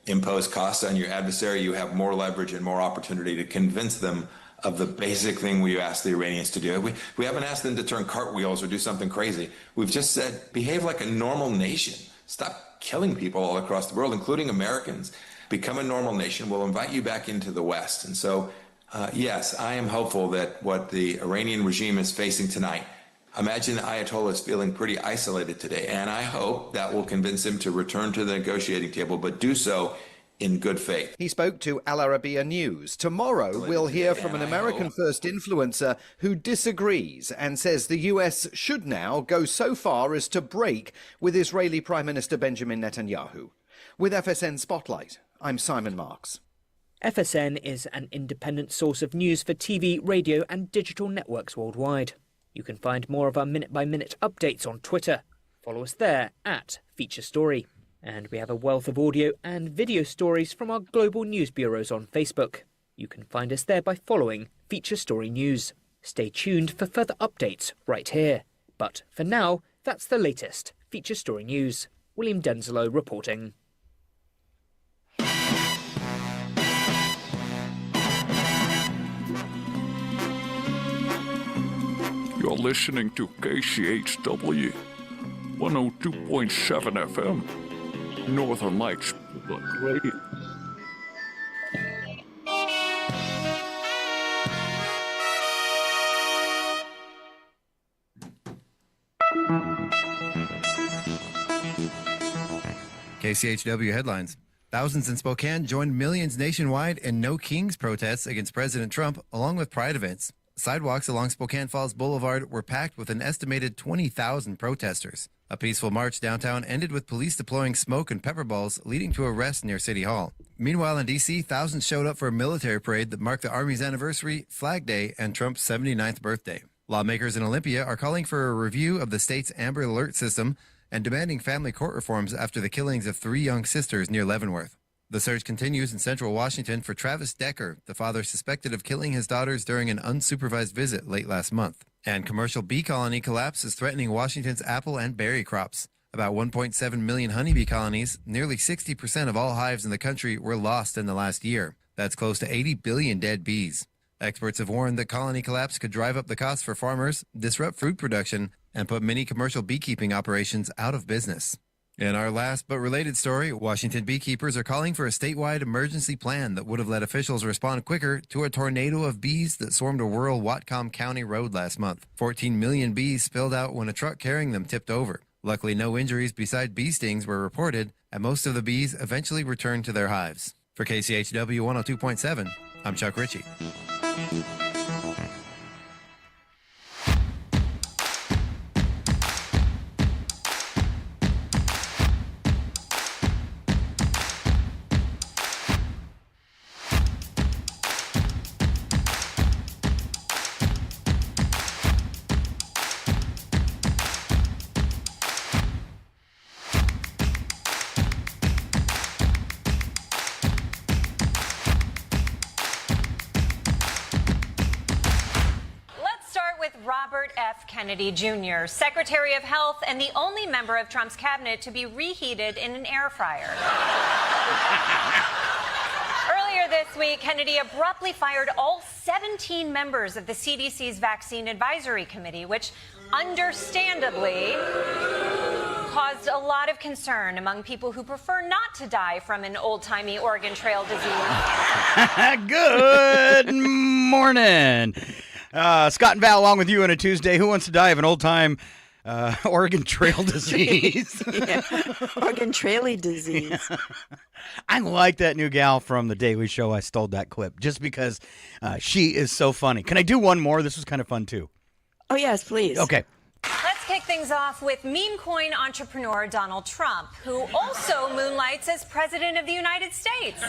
impose costs on your adversary, you have more leverage and more opportunity to convince them of the basic thing we asked the Iranians to do. We haven't asked them to turn cartwheels or do something crazy. We've just said, behave like a normal nation. Stop killing people all across the world, including Americans. Become a normal nation. We'll invite you back into the West. And so, yes, I am hopeful that what the Iranian regime is facing tonight, imagine the Ayatollah is feeling pretty isolated today, and I hope that will convince him to return to the negotiating table, but do so in good faith. He spoke to Al Arabiya News. Tomorrow, we'll hear from an American-first influencer who disagrees and says the US should now go so far as to break with Israeli Prime Minister Benjamin Netanyahu. With FSN Spotlight, I'm Simon Marks. FSN is an independent source of news for TV, radio and digital networks worldwide. You can find more of our minute-by-minute updates on Twitter. Follow us there at Feature Story. And we have a wealth of audio and video stories from our global news bureaus on Facebook. You can find us there by following Feature Story News. Stay tuned for further updates right here. But for now, that's the latest Feature Story News. William Denzelo reporting. You're listening to KCHW 102.7 FM. Northern Lights Public Radio. KCHW headlines. Thousands in Spokane joined millions nationwide in No Kings protests against President Trump, along with pride events. Sidewalks along Spokane Falls Boulevard were packed with an estimated 20,000 protesters. A peaceful march downtown ended with police deploying smoke and pepper balls, leading to arrests near City Hall. Meanwhile, in D.C., thousands showed up for a military parade that marked the Army's anniversary, Flag Day, and Trump's 79th birthday. Lawmakers in Olympia are calling for a review of the state's Amber Alert system and demanding family court reforms after the killings of 3 young sisters near Leavenworth. The search continues in central Washington for Travis Decker, the father suspected of killing his daughters during an unsupervised visit late last month. And commercial bee colony collapse is threatening Washington's apple and berry crops. About 1.7 million honeybee colonies, nearly 60% of all hives in the country, were lost in the last year. That's close to 80 billion dead bees. Experts have warned that colony collapse could drive up the costs for farmers, disrupt fruit production, and put many commercial beekeeping operations out of business. In our last but related story, Washington beekeepers are calling for a statewide emergency plan that would have let officials respond quicker to a tornado of bees that swarmed a rural Whatcom County road last month. 14 million bees spilled out when a truck carrying them tipped over. Luckily, no injuries beside bee stings were reported, and most of the bees eventually returned to their hives. For KCHW 102.7, I'm Chuck Ritchie. Kennedy Jr., Secretary of Health and the only member of Trump's cabinet to be reheated in an air fryer. Earlier this week, Kennedy abruptly fired all 17 members of the CDC's Vaccine Advisory Committee, which understandably caused a lot of concern among people who prefer not to die from an old-timey Oregon Trail disease. Good morning. Scott and Val along with you on a Tuesday. Who wants to die of an old-time Oregon Trail disease? Yeah. Oregon Traily disease. I like that new gal from The Daily Show. I stole that clip just because she is so funny. Can I do one more? This was kind of fun, too. Oh, yes, please. Okay. Let's kick things off with meme coin entrepreneur Donald Trump, who also moonlights as President of the United States.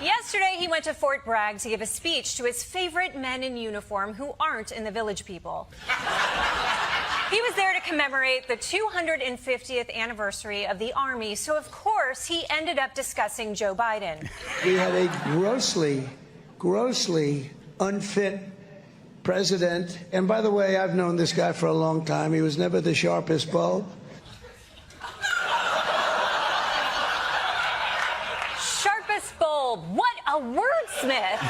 Yesterday, he went to Fort Bragg to give a speech to his favorite men in uniform who aren't in the Village People. He was there to commemorate the 250th anniversary of the Army, so of course he ended up discussing Joe Biden. We had a grossly unfit president. And by the way, I've known this guy for a long time. He was never the sharpest bulb. bulb. What a wordsmith.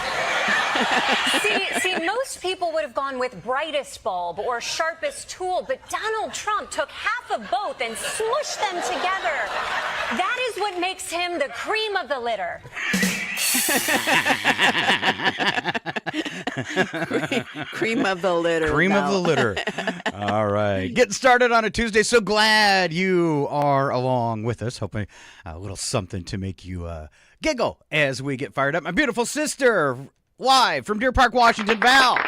see, most people would have gone with brightest bulb or sharpest tool, but Donald Trump took half of both and smushed them together. That is what makes him the cream of the litter. Cream of the litter. Cream of the litter. All right. Getting started on a Tuesday. So glad you are along with us. Hoping a little something to make you giggle as we get fired up. My beautiful sister, live from Deer Park, Washington, Val.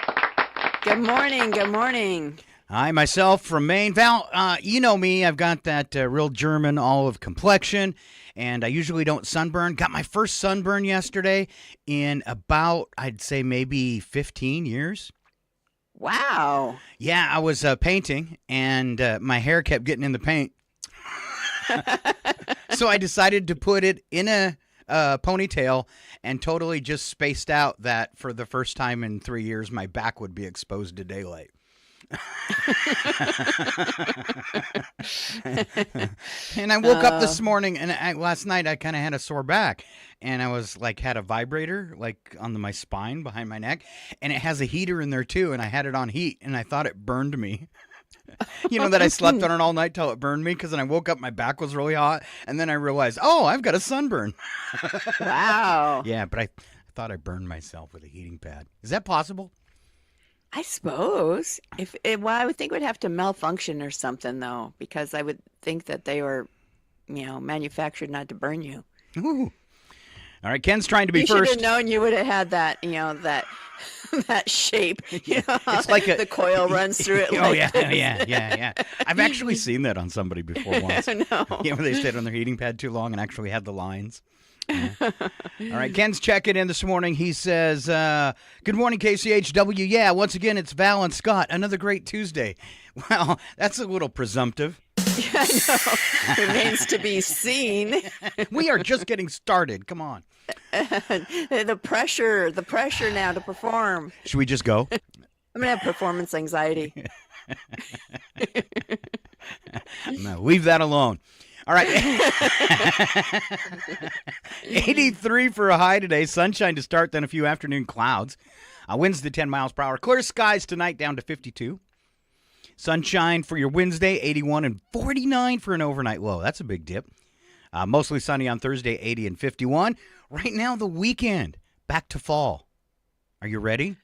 Good morning. Good morning. I, myself, from Maine. Val, you know me. I've got that real German olive complexion, and I usually don't sunburn. Got my first sunburn yesterday in about, I'd say, maybe 15 years. Wow. Yeah, I was painting, and my hair kept getting in the paint. So I decided to put it in a ponytail and totally just spaced out that for the first time in 3 years, my back would be exposed to daylight. And I woke up this morning, and last night I kind of had a sore back, and I was like, had a vibrator like on my spine behind my neck, and it has a heater in there too, and I had it on heat, and I thought it burned me. You know that I slept on it all night till it burned me, because then I woke up, my back was really hot, and then I realized, oh, I've got a sunburn. Wow. Yeah, but I thought I burned myself with a heating pad. Is that possible? I suppose. Well, I would think it would have to malfunction or something, though, because I would think that they were, manufactured not to burn you. Ooh. All right, Ken's trying to be You first. should have known you would have had that, that shape. It's like the coil runs through it. Oh, like yeah. I've actually seen that on somebody before once. No. Yeah, where they stayed on their heating pad too long and actually had the lines. Yeah. All right, Ken's checking in this morning. He says, good morning, KCHW. Yeah, once again, it's Val and Scott. Another great Tuesday. Well, that's a little presumptive. I know. Remains to be seen. We are just getting started. Come on. The pressure now to perform. Should we just go? I'm going to have performance anxiety. No, leave that alone. All right. 83 for a high today. Sunshine to start, then a few afternoon clouds. Winds to 10 miles per hour. Clear skies tonight down to 52. Sunshine for your Wednesday, 81 and 49 for an overnight low. That's a big dip. Mostly sunny on Thursday, 80 and 51. Right now, the weekend, back to fall. Are you ready?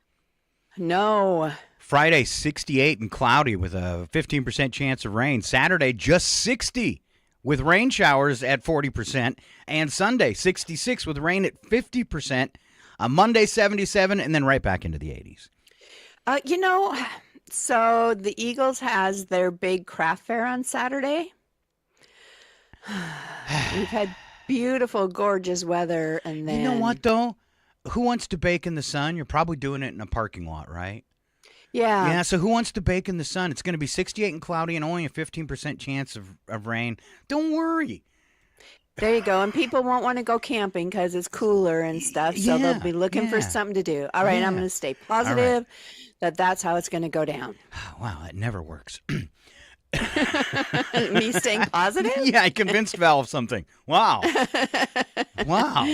No. Friday, 68 and cloudy with a 15% chance of rain. Saturday, just 60 with rain showers at 40%. And Sunday, 66 with rain at 50%. Monday, 77, and then right back into the 80s. So the Eagles has their big craft fair on Saturday. We've had beautiful, gorgeous weather, and then You know what, though? Who wants to bake in the sun? You're probably doing it in a parking lot, right? Yeah. Yeah, so who wants to bake in the sun? It's going to be 68 and cloudy and only a 15% chance of rain. Don't worry. There you go. And people won't want to go camping because it's cooler and stuff, so they'll be looking for something to do. All right, I'm going to stay positive that that's how it's going to go down. Wow, that never works. Me staying positive? Yeah, I convinced Val of something. Wow. Wow.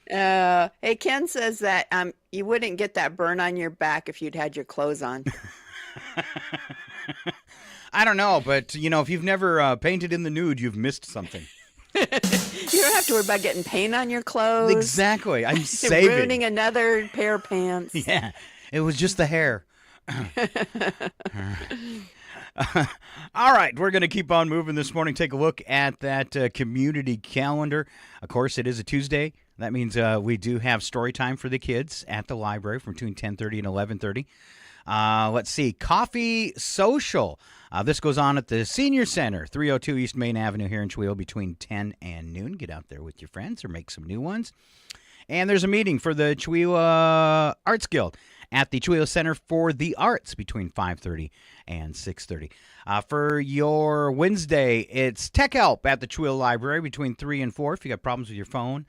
Hey, Ken says that you wouldn't get that burn on your back if you'd had your clothes on. I don't know, but, if you've never painted in the nude, you've missed something. You don't have to worry about getting paint on your clothes. Exactly. I'm saving. Ruining another pair of pants. Yeah, it was just the hair. All right, we're going to keep on moving this morning. Take a look at that community calendar. Of course, it is a Tuesday. That means we do have story time for the kids at the library from between 10:30 and 11:30. Let's see, Coffee Social. This goes on at the Senior Center, 302 East Main Avenue here in Cheweel between 10 and noon. Get out there with your friends or make some new ones. And there's a meeting for the Cheweel Arts Guild at the Cheweel Center for the Arts between 5:30 and 6:30. For your Wednesday, it's Tech Help at the Cheweel Library between 3 and 4. If you got problems with your phone,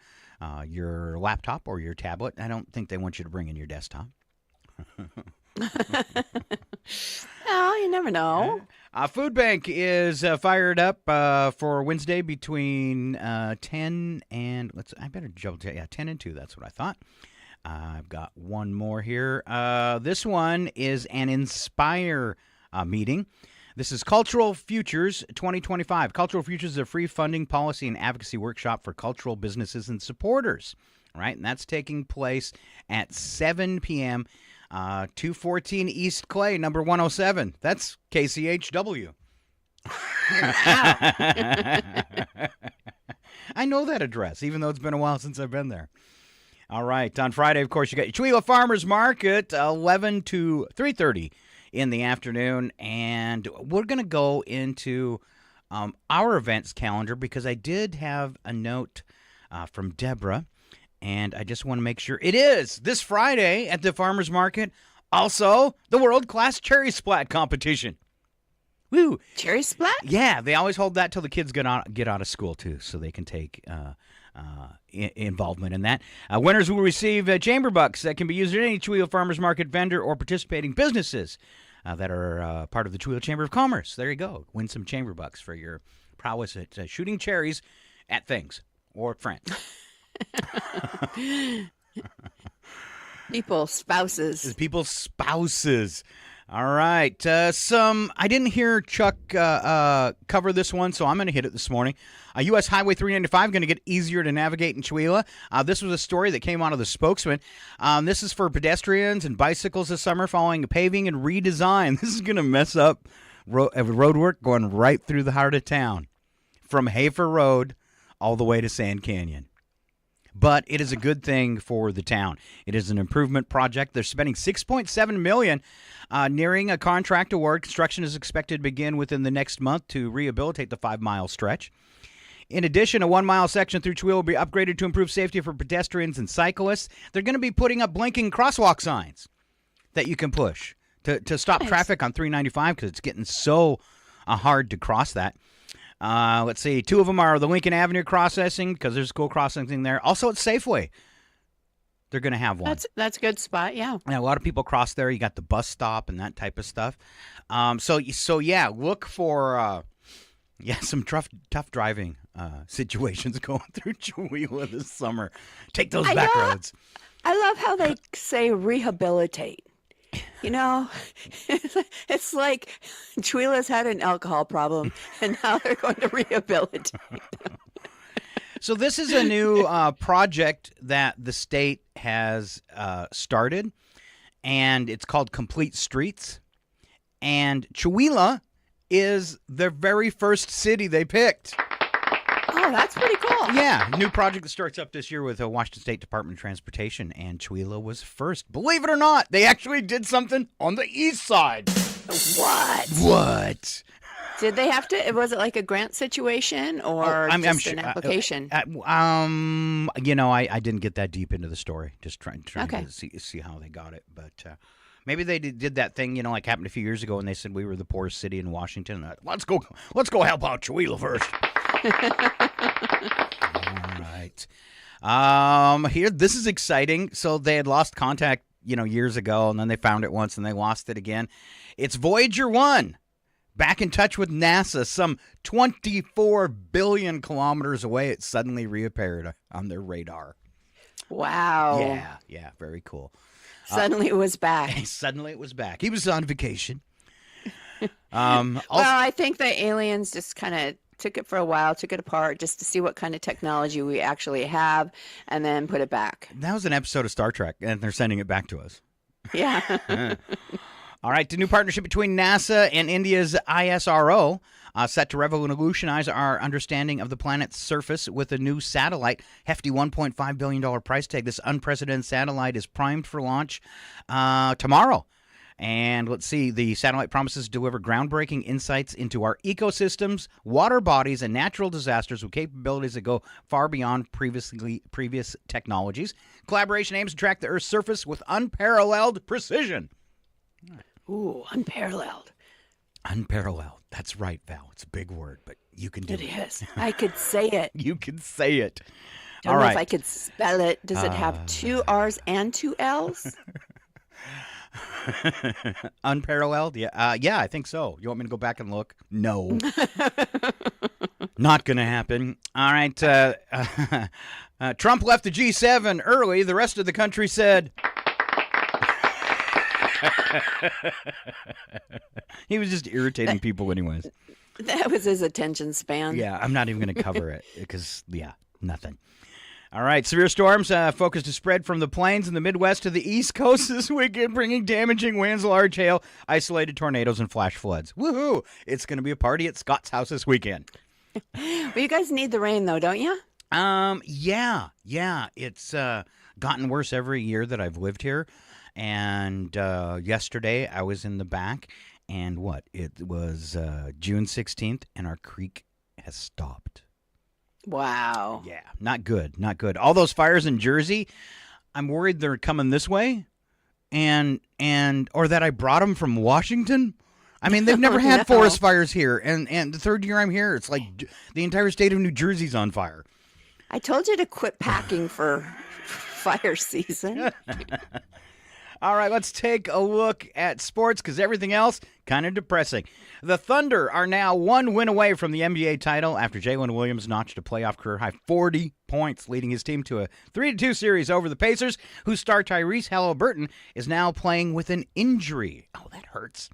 your laptop, or your tablet, I don't think they want you to bring in your desktop. Oh, you never know. Food Bank is fired up for Wednesday between 10 and, I better double check. Yeah, 10 and 2. That's what I thought. I've got one more here. This one is an Inspire meeting. This is Cultural Futures 2025. Cultural Futures is a free funding, policy, and advocacy workshop for cultural businesses and supporters. All right, and that's taking place at 7 p.m., 214 East Clay, number 107. That's KCHW. I know that address, even though it's been a while since I've been there. All right, on Friday, of course, you got your Chewelah Farmers Market, 11 to 3:30 in the afternoon, and we're going to go into our events calendar because I did have a note from Deborah, and I just want to make sure it is this Friday at the Farmers Market. Also, the world-class cherry splat competition. Woo! Cherry splat? Yeah, they always hold that till the kids get out of school too, so they can take involvement in that. Winners will receive chamber bucks that can be used at any Chewelah Farmers Market vendor or participating businesses that are part of the Chewelah Chamber of Commerce. There you go. Win some chamber bucks for your prowess at shooting cherries at things or friends. People's spouses. All right. I didn't hear Chuck cover this one, so I'm going to hit it this morning. U.S. Highway 395 going to get easier to navigate in Chewelah. This was a story that came out of the spokesman. This is for pedestrians and bicycles this summer following paving and redesign. This is going to mess up road work going right through the heart of town from Hafer Road all the way to Sand Canyon. But it is a good thing for the town. It is an improvement project. They're spending $6.7 million, nearing a contract award. Construction is expected to begin within the next month to rehabilitate the 5-mile stretch. In addition, a 1-mile section through Chewelah will be upgraded to improve safety for pedestrians and cyclists. They're going to be putting up blinking crosswalk signs that you can push to stop traffic on 395 because it's getting so hard to cross that. Let's see. 2 of them are the Lincoln Avenue crossing because there's school crossing there. Also at Safeway, they're going to have one. That's a good spot, yeah. And a lot of people cross there. You got the bus stop and that type of stuff. So yeah, look for some tough driving situations going through Chewelah this summer. Take those back roads. I love how they say rehabilitate. You know, it's like Chewelah had an alcohol problem, and now they're going to rehabilitate. So this is a new project that the state has started, and it's called Complete Streets. And Chewelah is their very first city they picked. Oh, that's pretty cool. Yeah, new project that starts up this year with the Washington State Department of Transportation, and Chewelah was first. Believe it or not, they actually did something on the east side. What? Did they have to? Was it like a grant situation or just an application? I didn't get that deep into the story. Just trying to see how they got it, but. Maybe they did that thing, like happened a few years ago, and they said we were the poorest city in Washington. Let's go help out Chewelah first. All right. Here, this is exciting. So they had lost contact, years ago, and then they found it once, and they lost it again. It's Voyager 1, back in touch with NASA. Some 24 billion kilometers away, it suddenly reappeared on their radar. Wow. Yeah, very cool. Suddenly it was back. He was on vacation. Well, I think the aliens just kind of took it for a while, took it apart just to see what kind of technology we actually have, and then put it back. That was an episode of Star Trek, and they're sending it back to us. Yeah. All right, the new partnership between NASA and India's ISRO set to revolutionize our understanding of the planet's surface with a new satellite. Hefty $1.5 billion price tag. This unprecedented satellite is primed for launch tomorrow. And let's see, the satellite promises to deliver groundbreaking insights into our ecosystems, water bodies, and natural disasters with capabilities that go far beyond previous technologies. Collaboration aims to track the Earth's surface with unparalleled precision. Ooh, unparalleled. Unparalleled. That's right, Val. It's a big word, but you can do it. It is. I could say it. You can say it. Don't know if I could spell it. Does it have 2 R's and 2 L's? Unparalleled? Yeah. Yeah, I think so. You want me to go back and look? No. Not going to happen. All right. Trump left the G7 early. The rest of the country said... He was just irritating people anyways. That was his attention span. Yeah, I'm not even going to cover it because, nothing. All right, severe storms focused to spread from the plains in the Midwest to the East Coast this weekend, bringing damaging winds, large hail, isolated tornadoes, and flash floods. Woohoo! It's going to be a party at Scott's house this weekend. Well, you guys need the rain, though, don't you? Yeah. It's gotten worse every year that I've lived here. And yesterday I was in the back, and it was June 16th, and our creek has stopped. Wow. Yeah, not good. All those fires in Jersey, I'm worried they're coming this way, or that I brought them from Washington. I mean, they've never had forest fires here, and the third year I'm here, it's like the entire state of New Jersey's on fire. I told you to quit packing for fire season. All right, let's take a look at sports because everything else kind of depressing. The Thunder are now 1 win away from the NBA title after Jalen Williams notched a playoff career-high 40 points, leading his team to a 3-2 series over the Pacers, whose star Tyrese Halliburton is now playing with an injury. Oh, that hurts.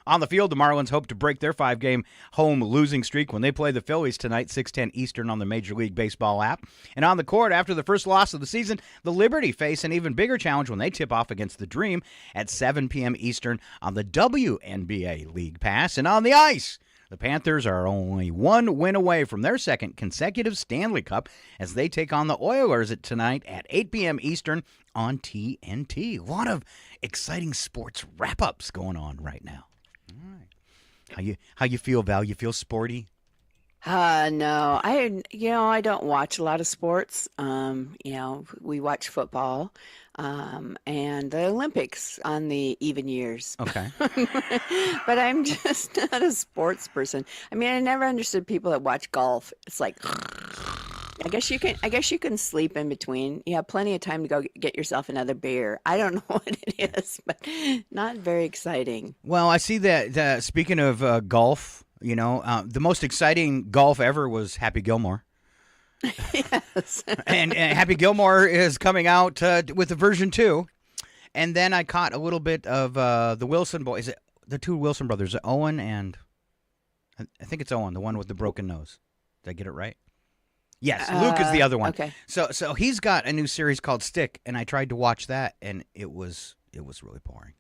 On the field, the Marlins hope to break their 5-game home losing streak when they play the Phillies tonight, 6:10 Eastern on the Major League Baseball app. And on the court, after the first loss of the season, the Liberty face an even bigger challenge when they tip off against the Dream at 7 p.m. Eastern on the WNBA League Pass. And on the ice, the Panthers are only 1 win away from their second consecutive Stanley Cup as they take on the Oilers tonight at 8 p.m. Eastern on TNT. A lot of exciting sports wrap-ups going on right now. All right. How you feel, Val? You feel sporty? No, I don't watch a lot of sports. We watch football, and the Olympics on the even years. Okay. But I'm just not a sports person. I mean, I never understood people that watch golf. It's like, I guess you can sleep in between. You have plenty of time to go get yourself another beer. I don't know what it is, but not very exciting. Well, I see that speaking of golf, the most exciting golf ever was Happy Gilmore. Yes. and Happy Gilmore is coming out with a version 2. And then I caught a little bit of the Wilson boys. Is it the two Wilson brothers, Owen and I think it's Owen, the one with the broken nose. Did I get it right? Yes, Luke is the other one. Okay. So he's got a new series called Stick, and I tried to watch that, and it was really boring.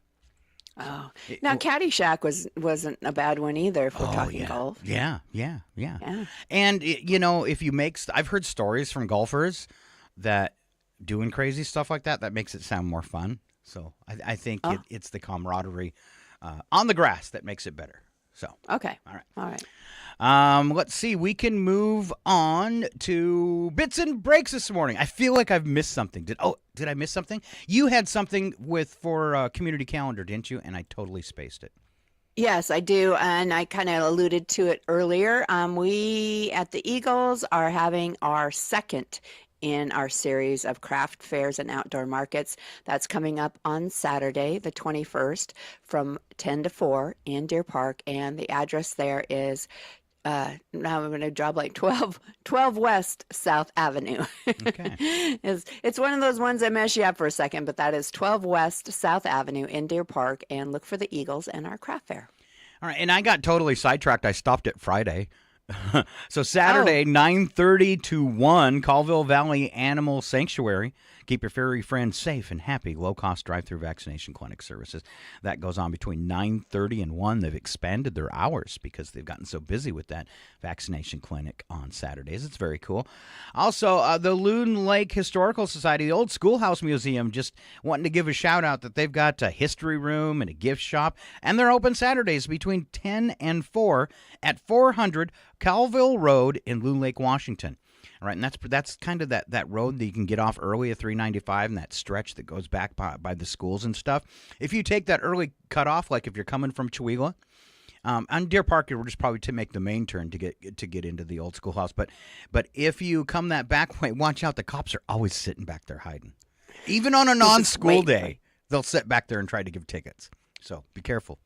Oh, now Caddyshack wasn't a bad one either. If we're talking golf. Yeah. And if you I've heard stories from golfers that doing crazy stuff like that makes it sound more fun. So I think it's the camaraderie on the grass that makes it better. So okay, all right. Let's see. We can move on to bits and breaks this morning. I feel like I've missed something. Did I miss something? You had something for community calendar, didn't you? And I totally spaced it. Yes, I do, and I kind of alluded to it earlier. We at the Eagles are having our second in our series of craft fairs and outdoor markets. That's coming up on Saturday, the 21st, from 10 to 4 in Deer Park, and the address there is now I'm going to drop like 12 West South Avenue. Okay. It's one of those ones that mess you up for a second, but that is 12 West South Avenue in Deer Park, and look for the Eagles and our craft fair. All right, and I got totally sidetracked. I stopped at Friday. So Saturday, 9:30 to 1, Colville Valley Animal Sanctuary. Keep your furry friends safe and happy. Low-cost drive-through vaccination clinic services. That goes on between 9:30 and 1. They've expanded their hours because they've gotten so busy with that vaccination clinic on Saturdays. It's very cool. Also, the Loon Lake Historical Society, the Old Schoolhouse Museum, just wanting to give a shout-out that they've got a history room and a gift shop, and they're open Saturdays between 10 and 4 at 400 Calville Road in Loon Lake, Washington. All right, and that's kind of that road that you can get off early at 395 and that stretch that goes back by the schools and stuff. If you take that early cutoff, like if you're coming from Chihuahua, on Deer Park, you'll just probably to make the main turn to get into the old schoolhouse. But if you come that back way, watch out. The cops are always sitting back there hiding, even on a non-school day. they'll sit back there and try to give tickets. So be careful.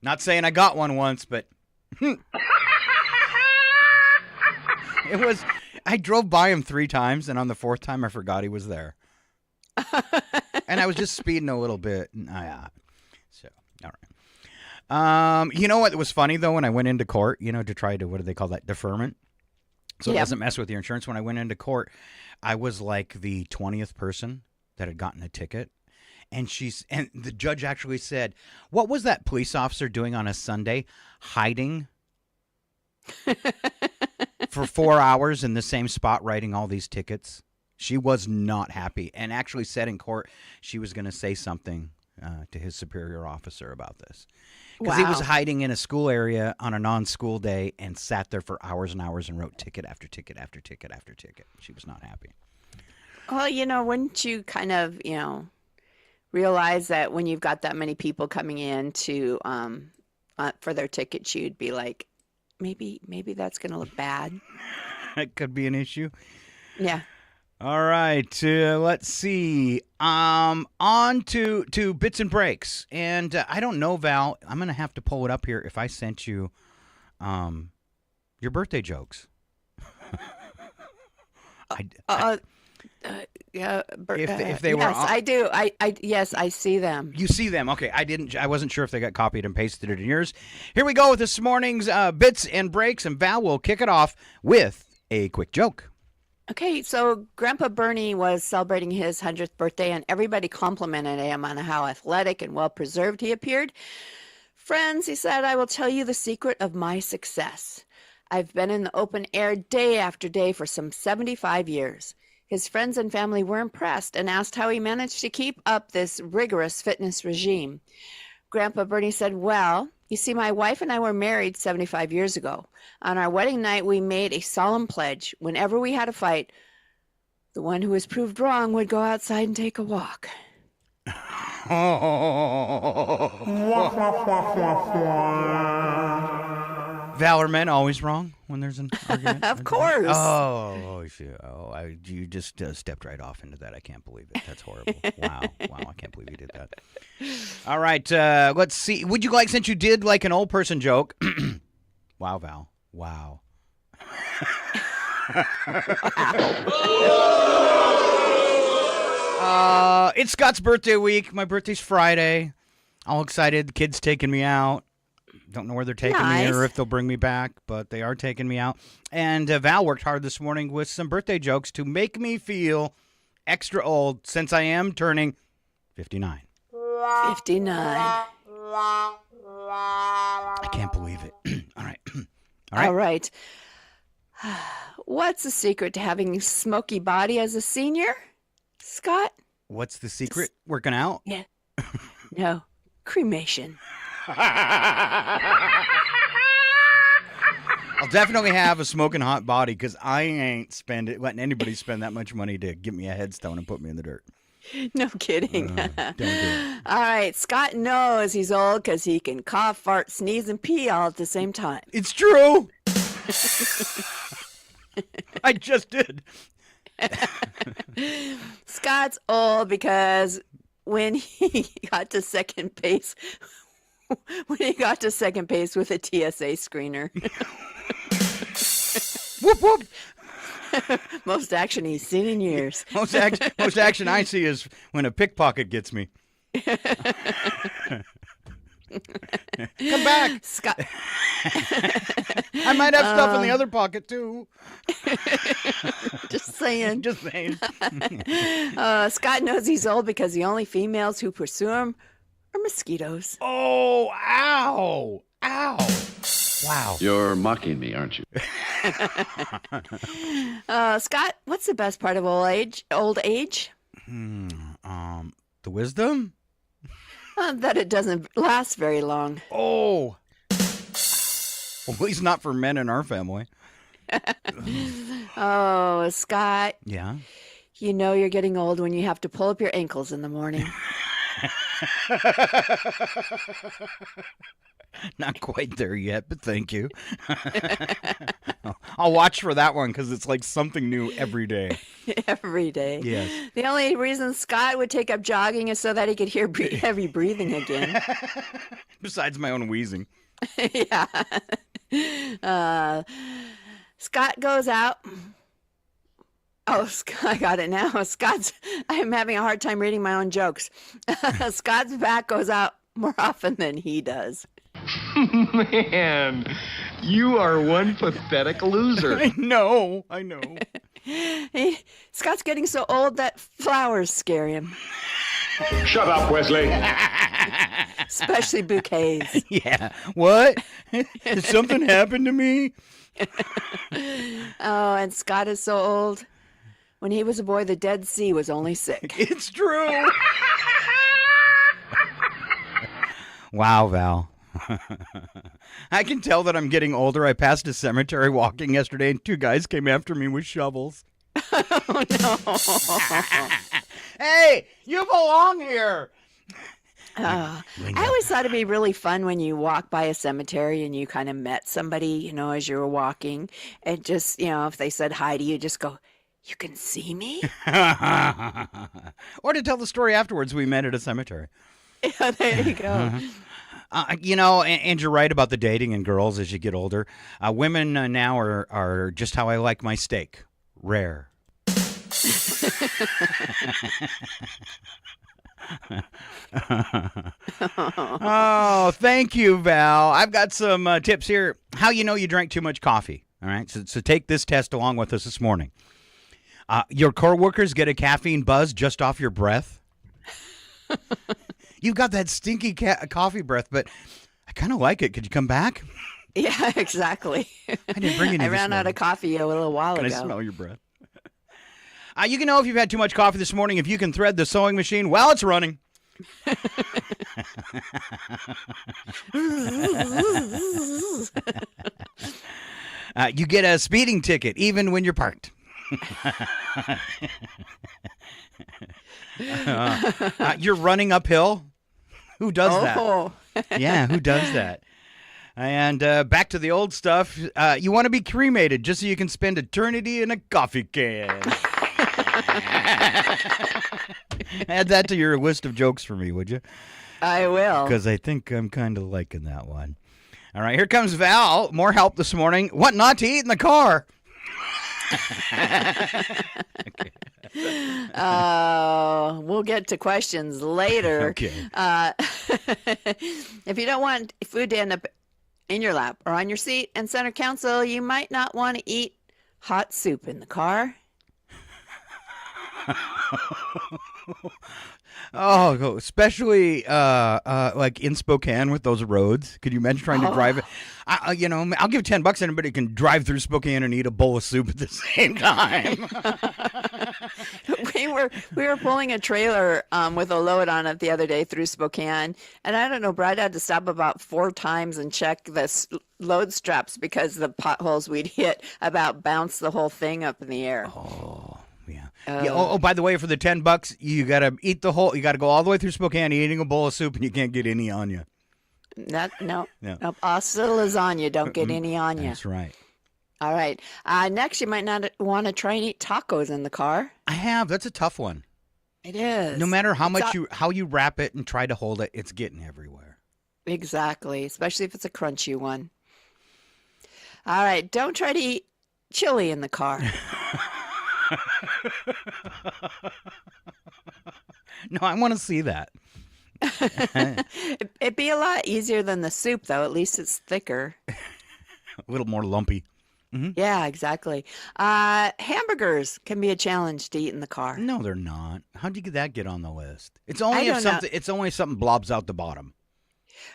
Not saying I got one once, but I drove by him 3 times, and on the 4th time I forgot he was there. And I was just speeding a little bit. So, all right. You know what was funny, though, when I went into court, to try to, what do they call that, deferment? So it doesn't mess with your insurance. When I went into court, I was like the 20th person that had gotten a ticket. And the judge actually said, what was that police officer doing on a Sunday? Hiding for 4 hours in the same spot writing all these tickets. She was not happy, and actually said in court she was going to say something to his superior officer about this. Because he was hiding in a school area on a non-school day and sat there for hours and hours and wrote ticket after ticket after ticket after ticket. She was not happy. Well, wouldn't you kind of, realize that when you've got that many people coming in to for their tickets, you'd be like, maybe that's going to look bad. That could be an issue. Yeah. All right, let's see. On to bits and breaks, and I don't know, Val. I'm gonna have to pull it up here. If I sent you, your birthday jokes. If they were, yes, I do. Yes, I see them. You see them? Okay, I wasn't sure if they got copied and pasted in yours. Here we go with this morning's bits and breaks, and Val will kick it off with a quick joke. Okay, so Grandpa Bernie was celebrating his 100th birthday, and everybody complimented him on how athletic and well-preserved he appeared. Friends, he said, I will tell you the secret of my success. I've been in the open air day after day for some 75 years. His friends and family were impressed and asked how he managed to keep up this rigorous fitness regime. Grandpa Bernie said, well, you see, my wife and I were married 75 years ago. On our wedding night, we made a solemn pledge. Whenever we had a fight, the one who was proved wrong would go outside and take a walk. Val, are men always wrong when there's an argument? Of course. You just stepped right off into that. I can't believe it. That's horrible. Wow, I can't believe you did that. All right, let's see. Would you like, since you did like an old person joke? Wow, Val. Wow. It's Scott's birthday week. My birthday's Friday. All excited. The kids taking me out. Don't know where they're taking me or if they'll bring me back, but they are taking me out. And Val worked hard this morning with some birthday jokes to make me feel extra old since I am turning 59. 59. I can't believe it. All right. What's the secret to having a smoky body as a senior, Scott? What's the secret? Working out? Yeah. No, cremation. I'll definitely have a smoking hot body because I ain't letting anybody spend that much money to give me a headstone and put me in the dirt. No kidding. Don't do it. All right. Scott knows he's old because he can cough, fart, sneeze, and pee all at the same time. It's true. I just did. Scott's old because when he got to second base with a TSA screener. Whoop, whoop. Most action he's seen in years. Most action I see is when a pickpocket gets me. Come back. Scott. I might have stuff in the other pocket, too. Just saying. Scott Scott knows he's old because the only females who pursue him are mosquitoes. Oh, ow. Wow. You're mocking me, aren't you? Scott, what's the best part of old age? The wisdom? That it doesn't last very long. Oh. Well, at least not for men in our family. Oh, Scott. Yeah? You know you're getting old when you have to pull up your ankles in the morning. Not quite there yet, but thank you. I'll watch for that one because it's like something new every day. Every day. Yes. The only reason Scott would take up jogging is so that he could hear heavy breathing again. Besides my own wheezing. Yeah. Scott goes out. Oh, I got it now. I'm having a hard time reading my own jokes. Scott's back goes out more often than he does. Man, you are one pathetic loser. I know. Scott's getting so old that flowers scare him. Shut up, Wesley. Especially bouquets. Yeah. What? Did something happen to me? Oh, and Scott is so old. When he was a boy, the Dead Sea was only sick. It's true. Wow, Val. I can tell that I'm getting older. I passed a cemetery walking yesterday, and 2 guys came after me with shovels. Oh, no. Hey, you belong here. I always thought it'd be really fun when you walk by a cemetery and you kind of met somebody, as you were walking. And just, if they said hi to you, just go, "You can see me?" Or to tell the story afterwards, we met at a cemetery. Yeah, there you go. And you're right about the dating and girls as you get older. Women now are just how I like my steak, rare. Oh, thank you, Val. I've got some tips here. How you drank too much coffee. All right, so take this test along with us this morning. Your coworkers get a caffeine buzz just off your breath. You've got that stinky coffee breath, but I kind of like it. Could you come back? Yeah, exactly. I didn't bring any. I ran out of coffee a little while ago. Can I smell your breath? You can know if you've had too much coffee this morning if you can thread the sewing machine while it's running. You get a speeding ticket even when you're parked. You're running uphill. Who does that? Yeah, who does that? And back to the old stuff. You want to be cremated just so you can spend eternity in a coffee can. Add that to your list of jokes for me, would you? I will. Because I think I'm kind of liking that one. All right, here comes Val. More help this morning. What not to eat in the car? We'll get to questions later. Okay. If you don't want food to end up in your lap or on your seat and center council, you might not want to eat hot soup in the car. Oh, especially like in Spokane with those roads. Could you imagine trying to drive it? I'll give $10 to anybody who can drive through Spokane and eat a bowl of soup at the same time. We were pulling a trailer with a load on it the other day through Spokane, and I don't know, Brad had to stop about 4 times and check the load straps because the potholes we'd hit about bounced the whole thing up in the air. Oh. Yeah. By the way, for the $10, you gotta eat the whole. You gotta go all the way through Spokane eating a bowl of soup, and you can't get any on you. No. Also lasagna, don't get any on you. That's right. All right. Next, you might not want to try and eat tacos in the car. I have. That's a tough one. It is. No matter how much how you wrap it and try to hold it, it's getting everywhere. Exactly, especially if it's a crunchy one. All right. Don't try to eat chili in the car. No, I want to see that. It'd be a lot easier than the soup, though. At least it's thicker. A little more lumpy. Mm-hmm. Yeah, exactly. Hamburgers can be a challenge to eat in the car. No, they're not. How do you that get on the list? It's only if something. It's only if something blobs out the bottom.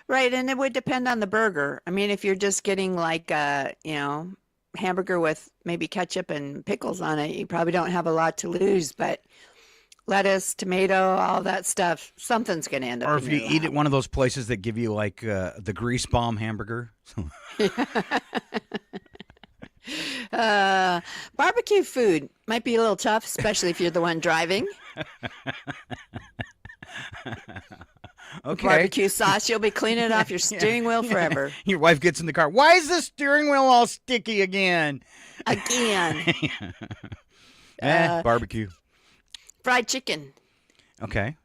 Right, and it would depend on the burger. I mean, if you're just getting like hamburger with maybe ketchup and pickles on it, you probably don't have a lot to lose, but lettuce, tomato, all that stuff, something's going to end up. Or if you eat at one of those places that give you like the grease bomb hamburger. Barbecue food might be a little tough, especially if you're the one driving. Okay. Barbecue sauce. You'll be cleaning off your steering wheel forever. Your wife gets in the car. Why is the steering wheel all sticky again? Again. Barbecue. Fried chicken. Okay.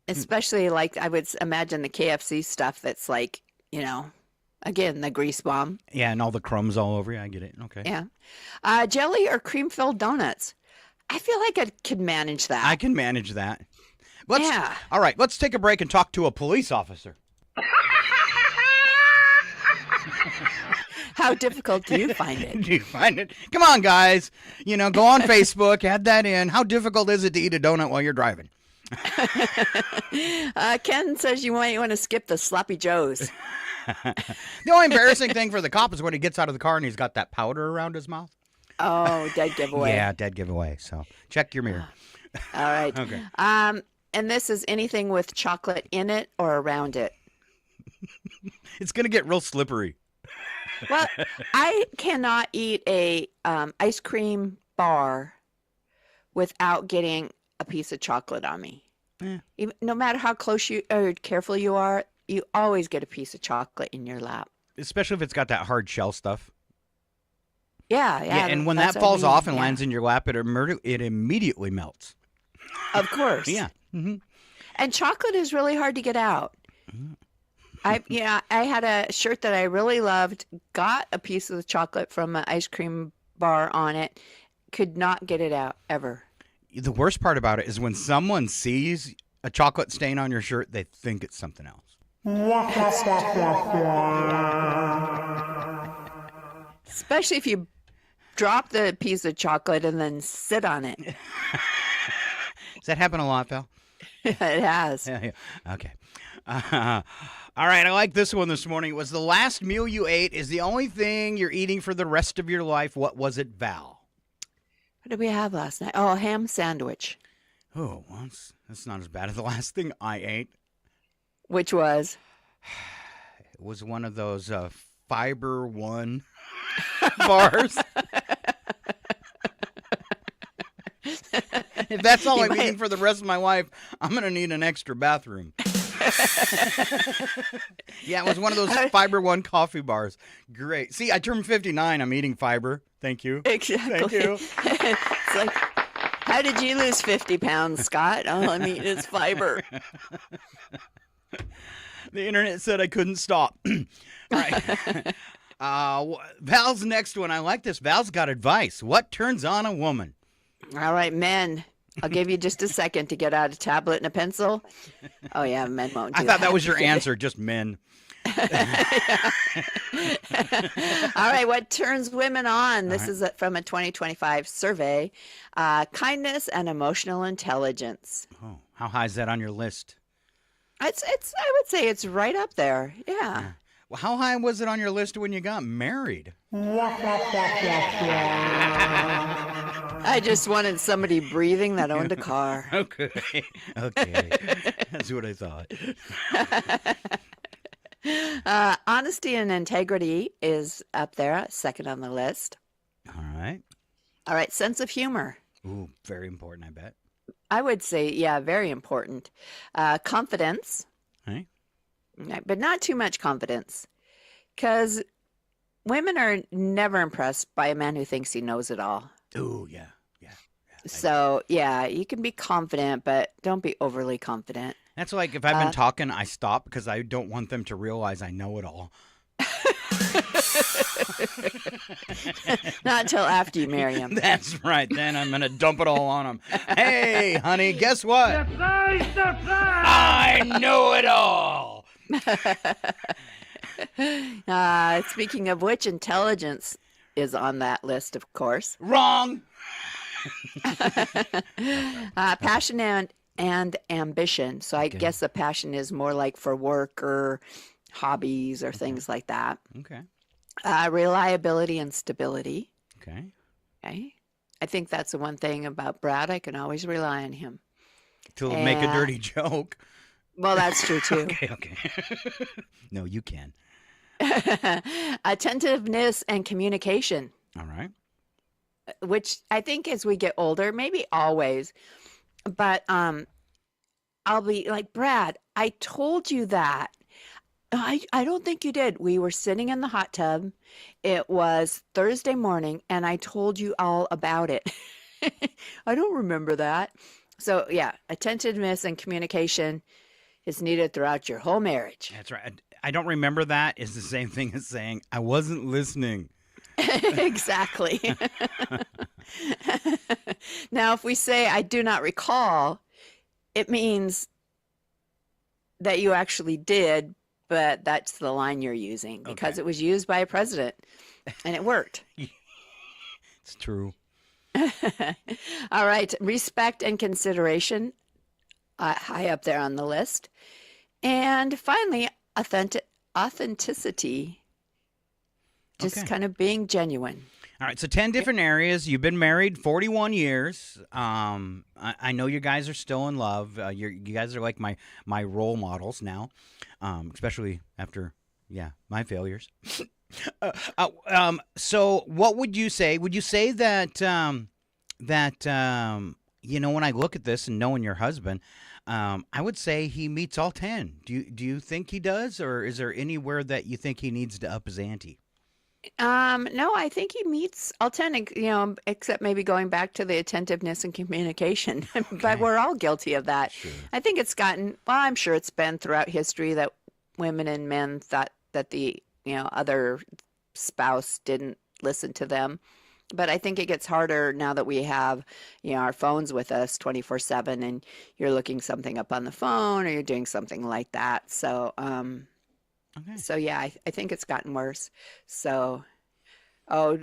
Especially like I would imagine the KFC stuff that's like, again, the grease bomb. Yeah, and all the crumbs all over you. I get it. Okay. Yeah. Jelly or cream-filled donuts. I feel like I could manage that. I can manage that. Yeah. All right, let's take a break and talk to a police officer. How difficult do you find it? Do you find it? Come on, guys. Go on Facebook, add that in. How difficult is it to eat a donut while you're driving? Ken says you might want to skip the sloppy joes. The only embarrassing thing for the cop is when he gets out of the car and he's got that powder around his mouth. Oh, dead giveaway. Yeah, dead giveaway. So check your mirror. All right. Okay. And this is anything with chocolate in it or around it. It's going to get real slippery. Well, I cannot eat a ice cream bar without getting a piece of chocolate on me. Yeah. Even, no matter how close you or careful you are, you always get a piece of chocolate in your lap. Especially if it's got that hard shell stuff. Yeah. And when that's that what I falls mean, off and yeah. lands in your lap, it immediately melts. Of course. Yeah. Mm-hmm. And chocolate is really hard to get out. I had a shirt that I really loved, got a piece of the chocolate from an ice cream bar on it, could not get it out ever. The worst part about it is when someone sees a chocolate stain on your shirt, they think it's something else. Especially if you drop the piece of chocolate and then sit on it. Does that happen a lot, Val? It has. Yeah. Okay. All right, I like this one this morning. Was the last meal you ate is the only thing you're eating for the rest of your life? What was it, Val? What did we have last night? Oh, a ham sandwich. Oh, well, that's not as bad as the last thing I ate. Which was? It was one of those Fiber One bars. If that's all I'm eating for the rest of my life, I'm going to need an extra bathroom. Yeah, it was one of those Fiber One coffee bars. Great. See, I turned 59. I'm eating fiber. Thank you. Exactly. Thank you. It's like, how did you lose 50 pounds, Scott? All I'm eating is fiber. The internet said I couldn't stop. All right. Val's next one. I like this. Val's got advice. What turns on a woman? All right, men. I'll give you just a second to get out a tablet and a pencil. Oh, yeah, men won't do I thought that was your answer, just men. All right, what turns women on? This is from a 2025 survey. Kindness and emotional intelligence. Oh, how high is that on your list? It's. I would say it's right up there. Yeah. Well, how high was it on your list when you got married? I just wanted somebody breathing that owned a car. Okay. That's what I thought. Honesty and integrity is up there, second on the list. All right. All right, sense of humor. Ooh, very important, I bet. I would say, yeah, very important. Confidence. Hey? But not too much confidence. Because women are never impressed by a man who thinks he knows it all. Ooh, yeah. So, yeah, you can be confident, but don't be overly confident. That's like if I've been talking, I stop because I don't want them to realize I know it all. Not until after you marry him. That's right. Then I'm going to dump it all on them. Hey, honey, guess what? Surprise, surprise! I know it all. Speaking of which, intelligence is on that list, of course. Wrong. Passion and ambition. So I guess the passion is more like for work or hobbies or things like that. Okay. Reliability and stability. Okay. Okay. I think that's the one thing about Brad. I can always rely on him. To make a dirty joke. Well, that's true too. Okay. No, you can. Attentiveness and communication. All right. Which I think as we get older, maybe always, but I'll be like, Brad, I told you that. I don't think you did. We were sitting in the hot tub. It was Thursday morning, and I told you all about it. I don't remember that. So, yeah, attentiveness and communication is needed throughout your whole marriage. That's right. I don't remember that is the same thing as saying, I wasn't listening. Exactly. Now, if we say, I do not recall, it means that you actually did, but that's the line you're using because it was used by a president and it worked. It's true. All right. Respect and consideration, high up there on the list. And finally, authenticity, just kind of being genuine. All right, so 10 different areas. You've been married 41 years. I know you guys are still in love. You guys are like my role models now, especially after, my failures. So what would you say? Would you say that, when I look at this and knowing your husband, I would say he meets all 10. Do you think he does, or is there anywhere that you think he needs to up his ante? No, I think he meets all 10, except maybe going back to the attentiveness and communication. But we're all guilty of that. Sure. I think I'm sure it's been throughout history that women and men thought that the, other spouse didn't listen to them. But I think it gets harder now that we have, our phones with us 24/7 and you're looking something up on the phone or you're doing something like that. So, So, yeah, I think it's gotten worse. So,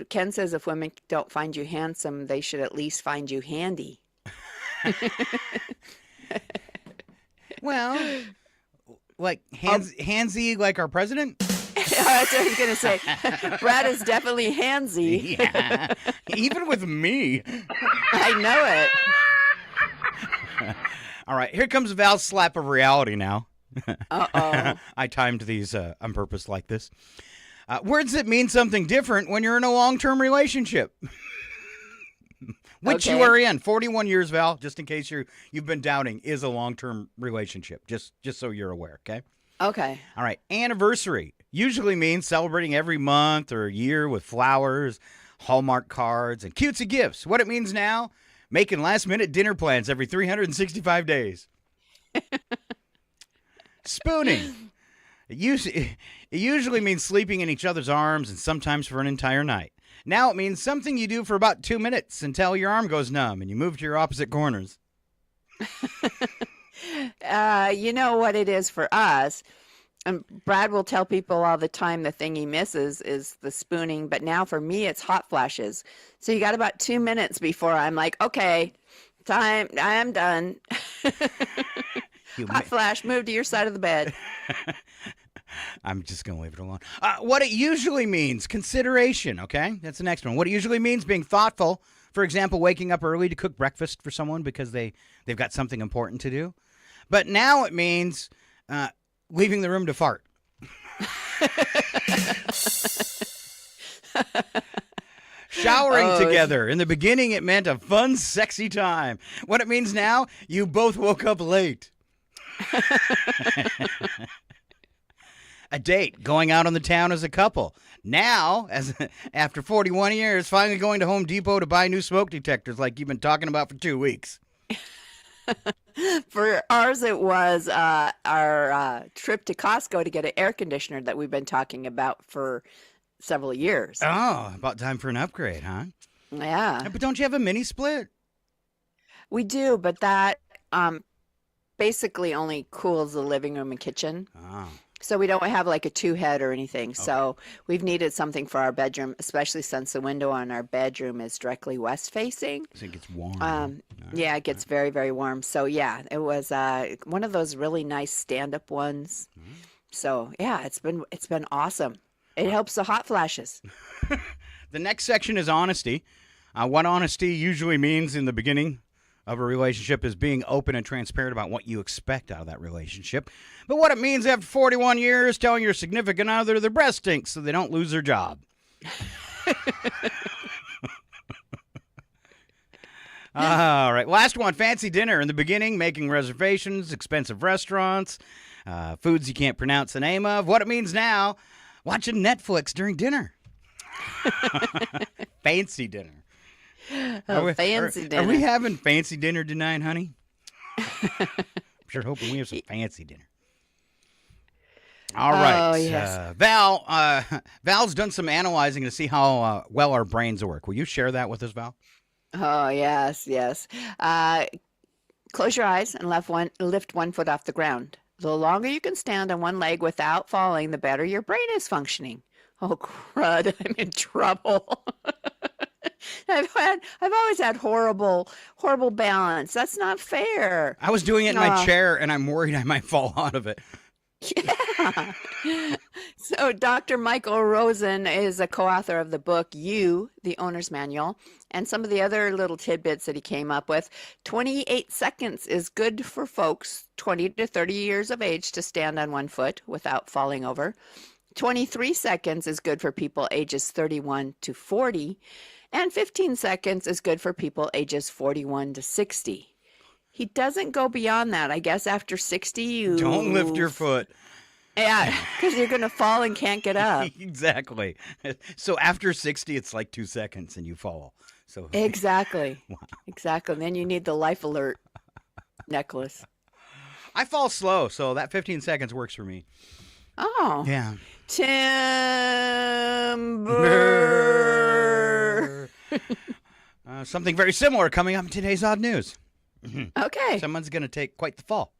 Ken says if women don't find you handsome, they should at least find you handy. Well, like handsy like our president? That's what I was going to say. Brad is definitely handsy. Yeah, even with me. I know it. All right, here comes Val's slap of reality now. Uh-oh. I timed these on purpose like this. Words that mean something different when you're in a long-term relationship. Which you are in. 41 years, Val, just in case you've been doubting, is a long-term relationship. Just so you're aware, okay? Okay. All right. Anniversary usually means celebrating every month or year with flowers, Hallmark cards, and cutesy gifts. What it means now, making last-minute dinner plans every 365 days. Spooning. It usually means sleeping in each other's arms and sometimes for an entire night. Now it means something you do for about 2 minutes until your arm goes numb and you move to your opposite corners. You know what it is for us? And Brad will tell people all the time the thing he misses is the spooning. But now for me, it's hot flashes. So you got about 2 minutes before I'm like, okay, time, I'm done. Hot flash, move to your side of the bed. I'm just going to leave it alone. What it usually means, consideration, okay? That's the next one. What it usually means, being thoughtful. For example, waking up early to cook breakfast for someone because they've got something important to do. But now it means leaving the room to fart. Showering together. In the beginning, it meant a fun, sexy time. What it means now, you both woke up late. A date, going out on the town as a couple. Now, after 41 years, finally going to Home Depot to buy new smoke detectors like you've been talking about for 2 weeks. For ours, it was our trip to Costco to get an air conditioner that we've been talking about for several years. Oh, about time for an upgrade, huh? Yeah. But don't you have a mini split? We do, but that basically only cools the living room and kitchen. Oh. So we don't have like a 2-head or anything. Okay. So we've needed something for our bedroom, especially since the window on our bedroom is directly west facing. So it gets warm. Yeah, it gets very, very warm. So yeah, it was one of those really nice stand-up ones. Mm-hmm. So yeah, it's been awesome. It helps the hot flashes. The next section is honesty. What honesty usually means in the beginning of a relationship is being open and transparent about what you expect out of that relationship. But what it means after 41 years, telling your significant other their breast stinks so they don't lose their job. All right. Last one, fancy dinner. In the beginning, making reservations, expensive restaurants, foods you can't pronounce the name of. What it means now, watching Netflix during dinner. Fancy dinner. Fancy dinner. Are we having fancy dinner tonight, honey? I'm sure hoping we have some fancy dinner. All right. Oh, yes. Val's done some analyzing to see how well our brains work. Will you share that with us, Val? Oh, yes. Close your eyes and lift one foot off the ground. The longer you can stand on one leg without falling, the better your brain is functioning. Oh, crud, I'm in trouble. I've always had horrible balance. That's not fair. I was doing it in my chair, and I'm worried I might fall out of it. Yeah. So Dr. Michael Rosen is a co-author of the book You, the Owner's Manual, and some of the other little tidbits that he came up with. 28 seconds is good for folks 20 to 30 years of age to stand on one foot without falling over. 23 seconds is good for people ages 31 to 40, and 15 seconds is good for people ages 41 to 60. He doesn't go beyond that. I guess after 60, you... Don't lift your foot. Yeah, because you're going to fall and can't get up. Exactly. So after 60, it's like 2 seconds and you fall. So Exactly. Wow. Exactly. And then you need the life alert necklace. I fall slow, so that 15 seconds works for me. Oh. Yeah. Timber. Something very similar coming up in today's Odd News. Okay. Someone's going to take quite the fall.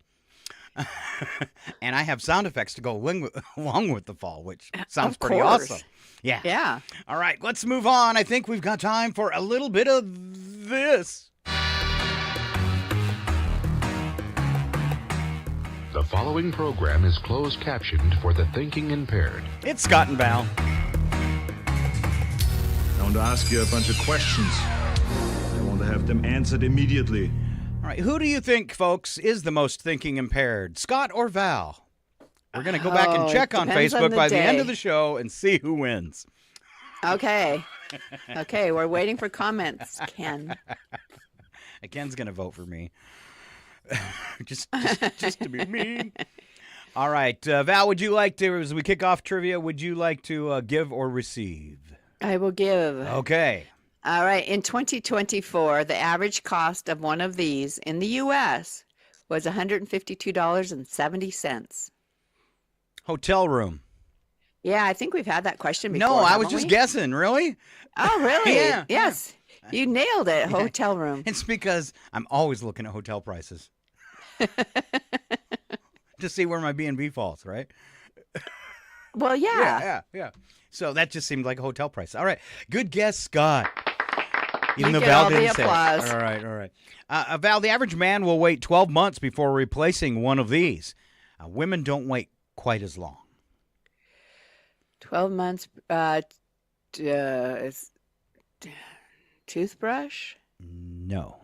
And I have sound effects to go along with the fall, which sounds pretty course. awesome. Yeah. Yeah. All right, let's move on. I think we've got time for a little bit of this. The following program is closed captioned for the thinking impaired. It's Scott and Val. I want to ask you a bunch of questions. I want to have them answered immediately. All right, who do you think, folks, is the most thinking impaired, Scott or Val? We're going to go back and check on Facebook by the end of the show and see who wins. Okay. Okay, we're waiting for comments, Ken. Ken's going to vote for me. just to be mean. All right, Val, would you like to, as we kick off trivia, would you like to give or receive? I will give. Okay. All right. In 2024, the average cost of one of these in the U.S. was $152.70. Hotel room. Yeah, I think we've had that question before. No, I was haven't just we? guessing. Really? Oh, really? Yeah. Yes. You nailed it. Hotel room. It's because I'm always looking at hotel prices to see where my B&B falls, right? Well, yeah. Yeah. So that just seemed like a hotel price. All right. Good guess, Scott. Even You though get Val all the didn't say it. applause. All right. Val, the average man will wait 12 months before replacing one of these. Women don't wait quite as long. 12 months. Toothbrush? No.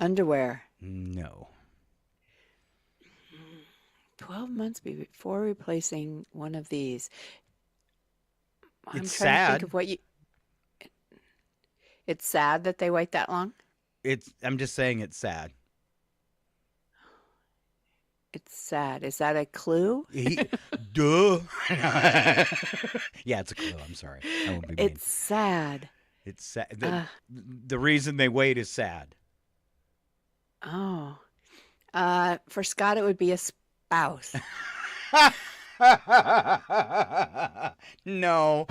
Underwear? No. 12 months before replacing one of these. I'm It's trying to sad. think of what you... It's sad that they wait that long? I'm just saying it's sad. It's sad. Is that a clue? Duh. Yeah, it's a clue. I'm sorry. I won't be mean. It's sad. It's sad. The reason they wait is sad. Oh. For Scott, it would be a spouse. No.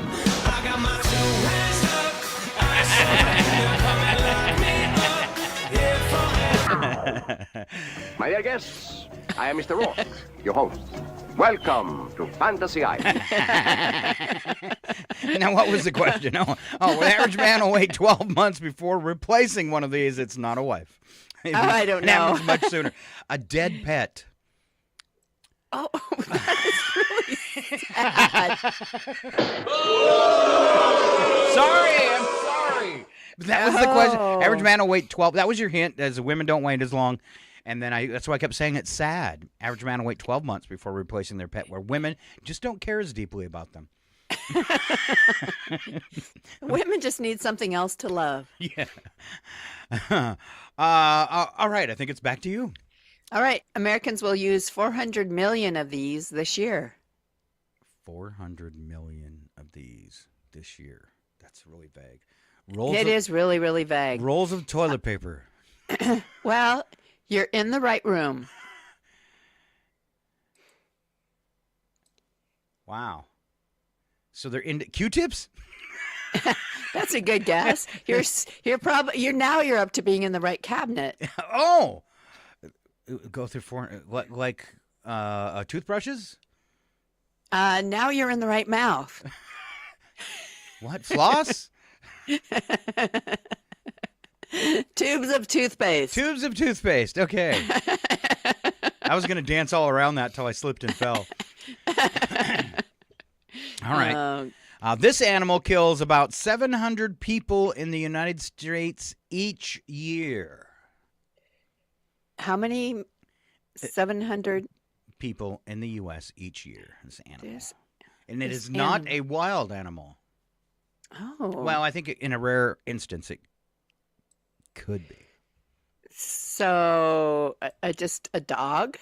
My dear guests, I am Mr. Rourke, your host. Welcome to Fantasy Island. Now, what was the question? The average man will wait 12 months before replacing one of these. It's not a wife. I don't It know. happens much sooner. A dead pet. Oh, that is really sad. I'm sorry. That was the question. Oh. Average man will wait 12. That was your hint, as women don't wait as long. And then that's why I kept saying it's sad. Average man will wait 12 months before replacing their pet, where women just don't care as deeply about them. Women just need something else to love. Yeah. All right. I think it's back to you. All right. Americans will use 400 million of these this year. 400 million of these this year. That's really vague. It is really, really vague. Rolls of toilet paper. Well, you're in the right room. Wow. So they're into Q-tips? That's a good guess. You're up to being in the right cabinet. Oh. Go through like toothbrushes? Now you're in the right mouth. What? Floss? Tubes of toothpaste. Tubes of toothpaste. Okay. I was going to dance all around that till I slipped and fell. All right. This animal kills about 700 people in the United States each year. How many? 700 people in the U.S. each year. This animal. And it this is not animal. a wild animal. Oh. Well, I think in a rare instance it could be. So, just a dog?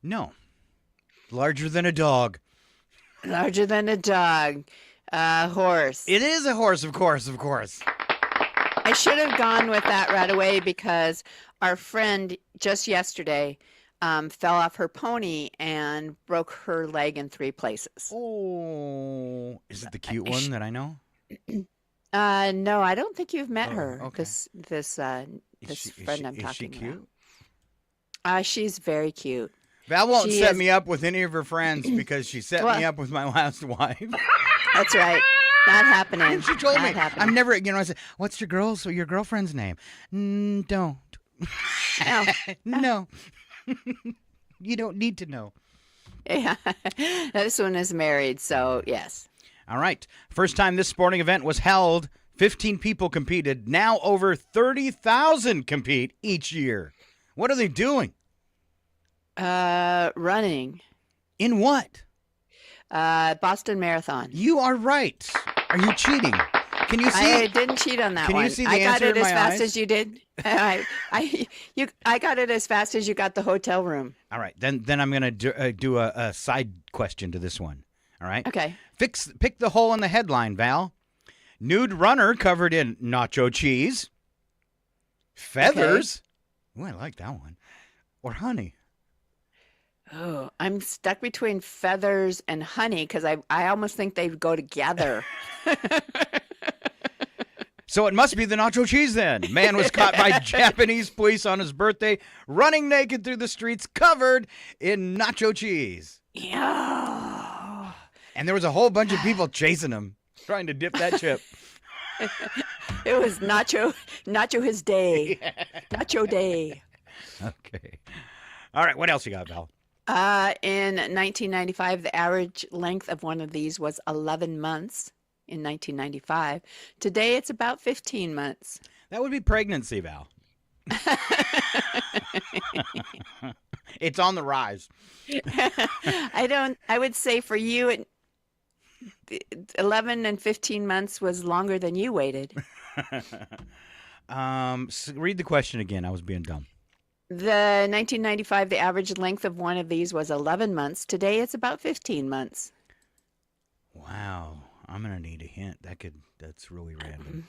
No. Larger than a dog. Larger than a dog. Horse. It is a horse, of course. I should have gone with that right away because our friend just yesterday fell off her pony and broke her leg in 3 places. Oh. Is it the cute one that I know? No, I don't think you've met her. Okay. This friend I'm talking Is she cute? about. She's very cute. Val won't She set is- me up with any of her friends because she set me up with my last wife. That's right. Not happening. And she told Not me, happening. I'm never, I said, what's your girlfriend's name? Don't. No. No. You don't need to know. Yeah. This one is married, so yes. All right. First time this sporting event was held, 15 people competed. Now over 30,000 compete each year. What are they doing? Running. In what? Boston Marathon. You are right. Are you cheating? Can you see? I didn't cheat on that Can one. you see the I got answer it in as my fast eyes? as you did. I got it as fast as you got the hotel room. All right. Then I'm going to do a side question to this one. All right. Okay. Pick the hole in the headline, Val. Nude runner covered in nacho cheese, feathers. Oh, I like that one. Or honey. Oh, I'm stuck between feathers and honey because I almost think they go together. So it must be the nacho cheese then. Man was caught by Japanese police on his birthday running naked through the streets covered in nacho cheese. Yeah. And there was a whole bunch of people chasing him, trying to dip that chip. It was Nacho his day. Yeah. Nacho day. Okay. All right. What else you got, Val? In 1995, the average length of one of these was 11 months in 1995. Today, it's about 15 months. That would be pregnancy, Val. It's on the rise. I would say for you, 11 and 15 months was longer than you waited. Read the question again. I was being dumb. The 1995, the average length of one of these was 11 months. Today, it's about 15 months. Wow. I'm going to need a hint. That's really random.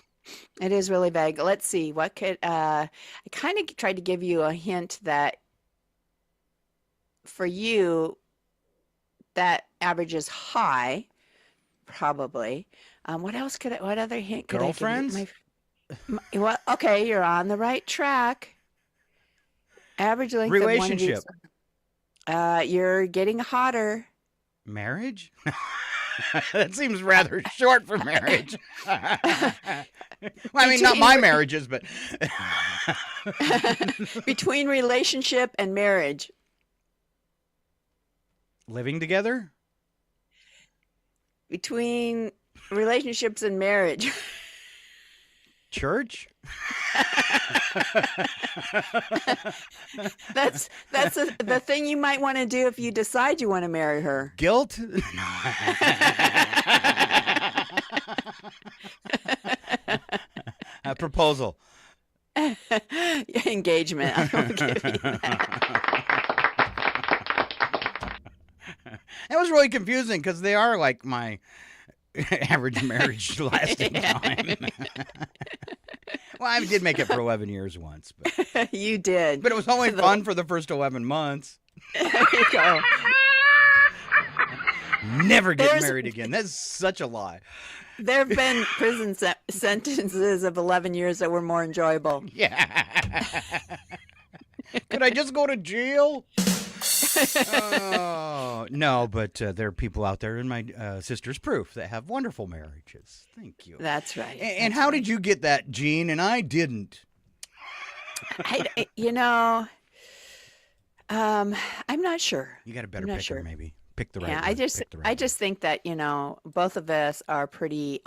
It is really vague. Let's see. What could, I kind of tried to give you a hint that for you, that average is high, probably. What other hint could Girlfriends? I give you? Well, okay, you're on the right track. Average length Relationship. of one of these. You're getting hotter. Marriage? That seems rather short for marriage. Well, I mean, not my marriages, but between relationship and marriage. Living together? Between relationships and marriage. Church? That's the thing you might want to do if you decide you want to marry her. Guilt? A proposal. Engagement. I'll give you that. That was really confusing because they are like my average marriage lasting time. Well, I did make it for 11 years once. But you did. But it was only fun for the first 11 months. There you go. Never get married again. That's such a lie. There have been prison sentences of 11 years that were more enjoyable. Yeah. Could I just go to jail? Oh, no, but there are people out there in my sister's proof that have wonderful marriages. Thank you. That's right. And how did you get that, Gene? And I didn't. I'm not sure. You got a better picker, maybe. Pick the right one. I just think that, both of us are pretty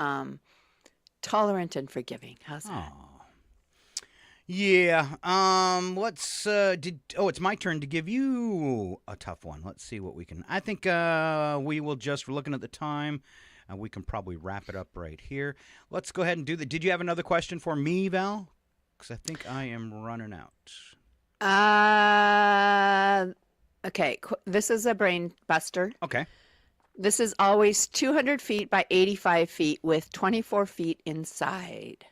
tolerant and forgiving. How's that? Yeah. It's my turn to give you a tough one. Let's see what we can. I think we will just, we're looking at the time. We can probably wrap it up right here. Let's go ahead and do that. Did you have another question for me, Val? Because I think I am running out. Okay. This is a brain buster. Okay. This is always 200 feet by 85 feet with 24 feet inside.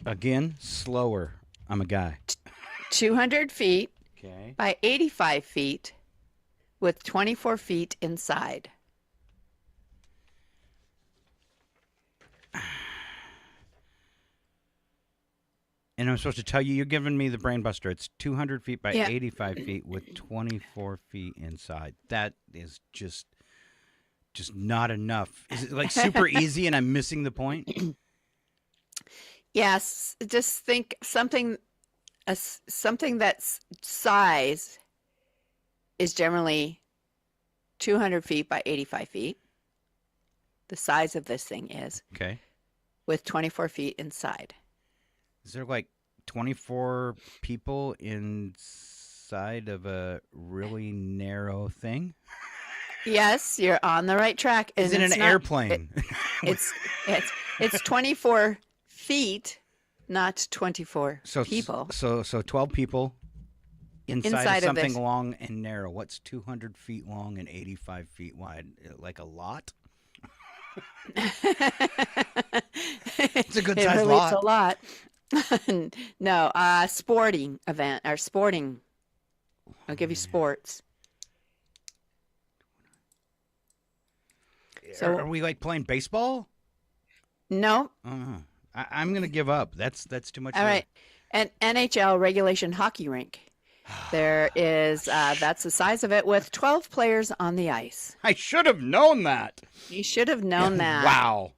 Again, slower. I'm a guy. 200 feet okay. by 85 feet with 24 feet inside. And I'm supposed to tell you, you're giving me the brain buster. It's 200 feet by 85 feet with 24 feet inside. That is just not enough. Is it like super easy and I'm missing the point? Yes, just think something that's size is generally 200 feet by 85 feet. The size of this thing is. Okay. With 24 feet inside. Is there like 24 people inside of a really narrow thing? Yes, you're on the right track. Is it an airplane? It's 24 feet, not 24 people. So 12 people inside of something this. long and narrow. What's 200 feet long and 85 feet wide? Like a lot? It's a good size lot. It's a lot. No, sporting event or sporting. I'll give you sports. So are we like playing baseball? No. I'm going to give up. That's too much. All right. An NHL regulation hockey rink. There is, that's the size of it with 12 players on the ice. I should have known that. You should have known that.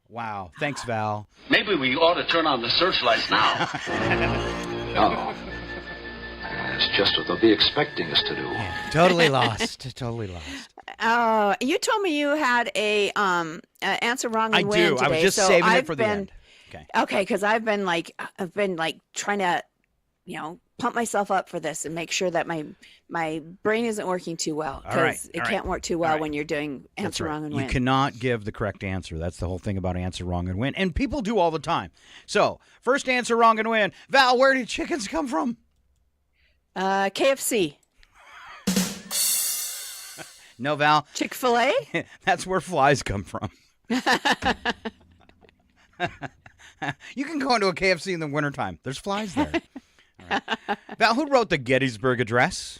Wow. Thanks, Val. Maybe we ought to turn on the searchlights now. No. It's just what they'll be expecting us to do. Yeah, totally lost. Oh, you told me you had a answer wrong and win today. I was just saving it for the end. Okay, because I've been trying to, pump myself up for this and make sure that my brain isn't working too well because it can't work too well when you're doing answer wrong and win. You cannot give the correct answer. That's the whole thing about answer wrong and win. And people do all the time. So, first answer wrong and win. Val, where did chickens come from? KFC. No, Val. Chick-fil-A? That's where flies come from. You can go into a KFC in the wintertime. There's flies there. All right. Val, who wrote the Gettysburg Address?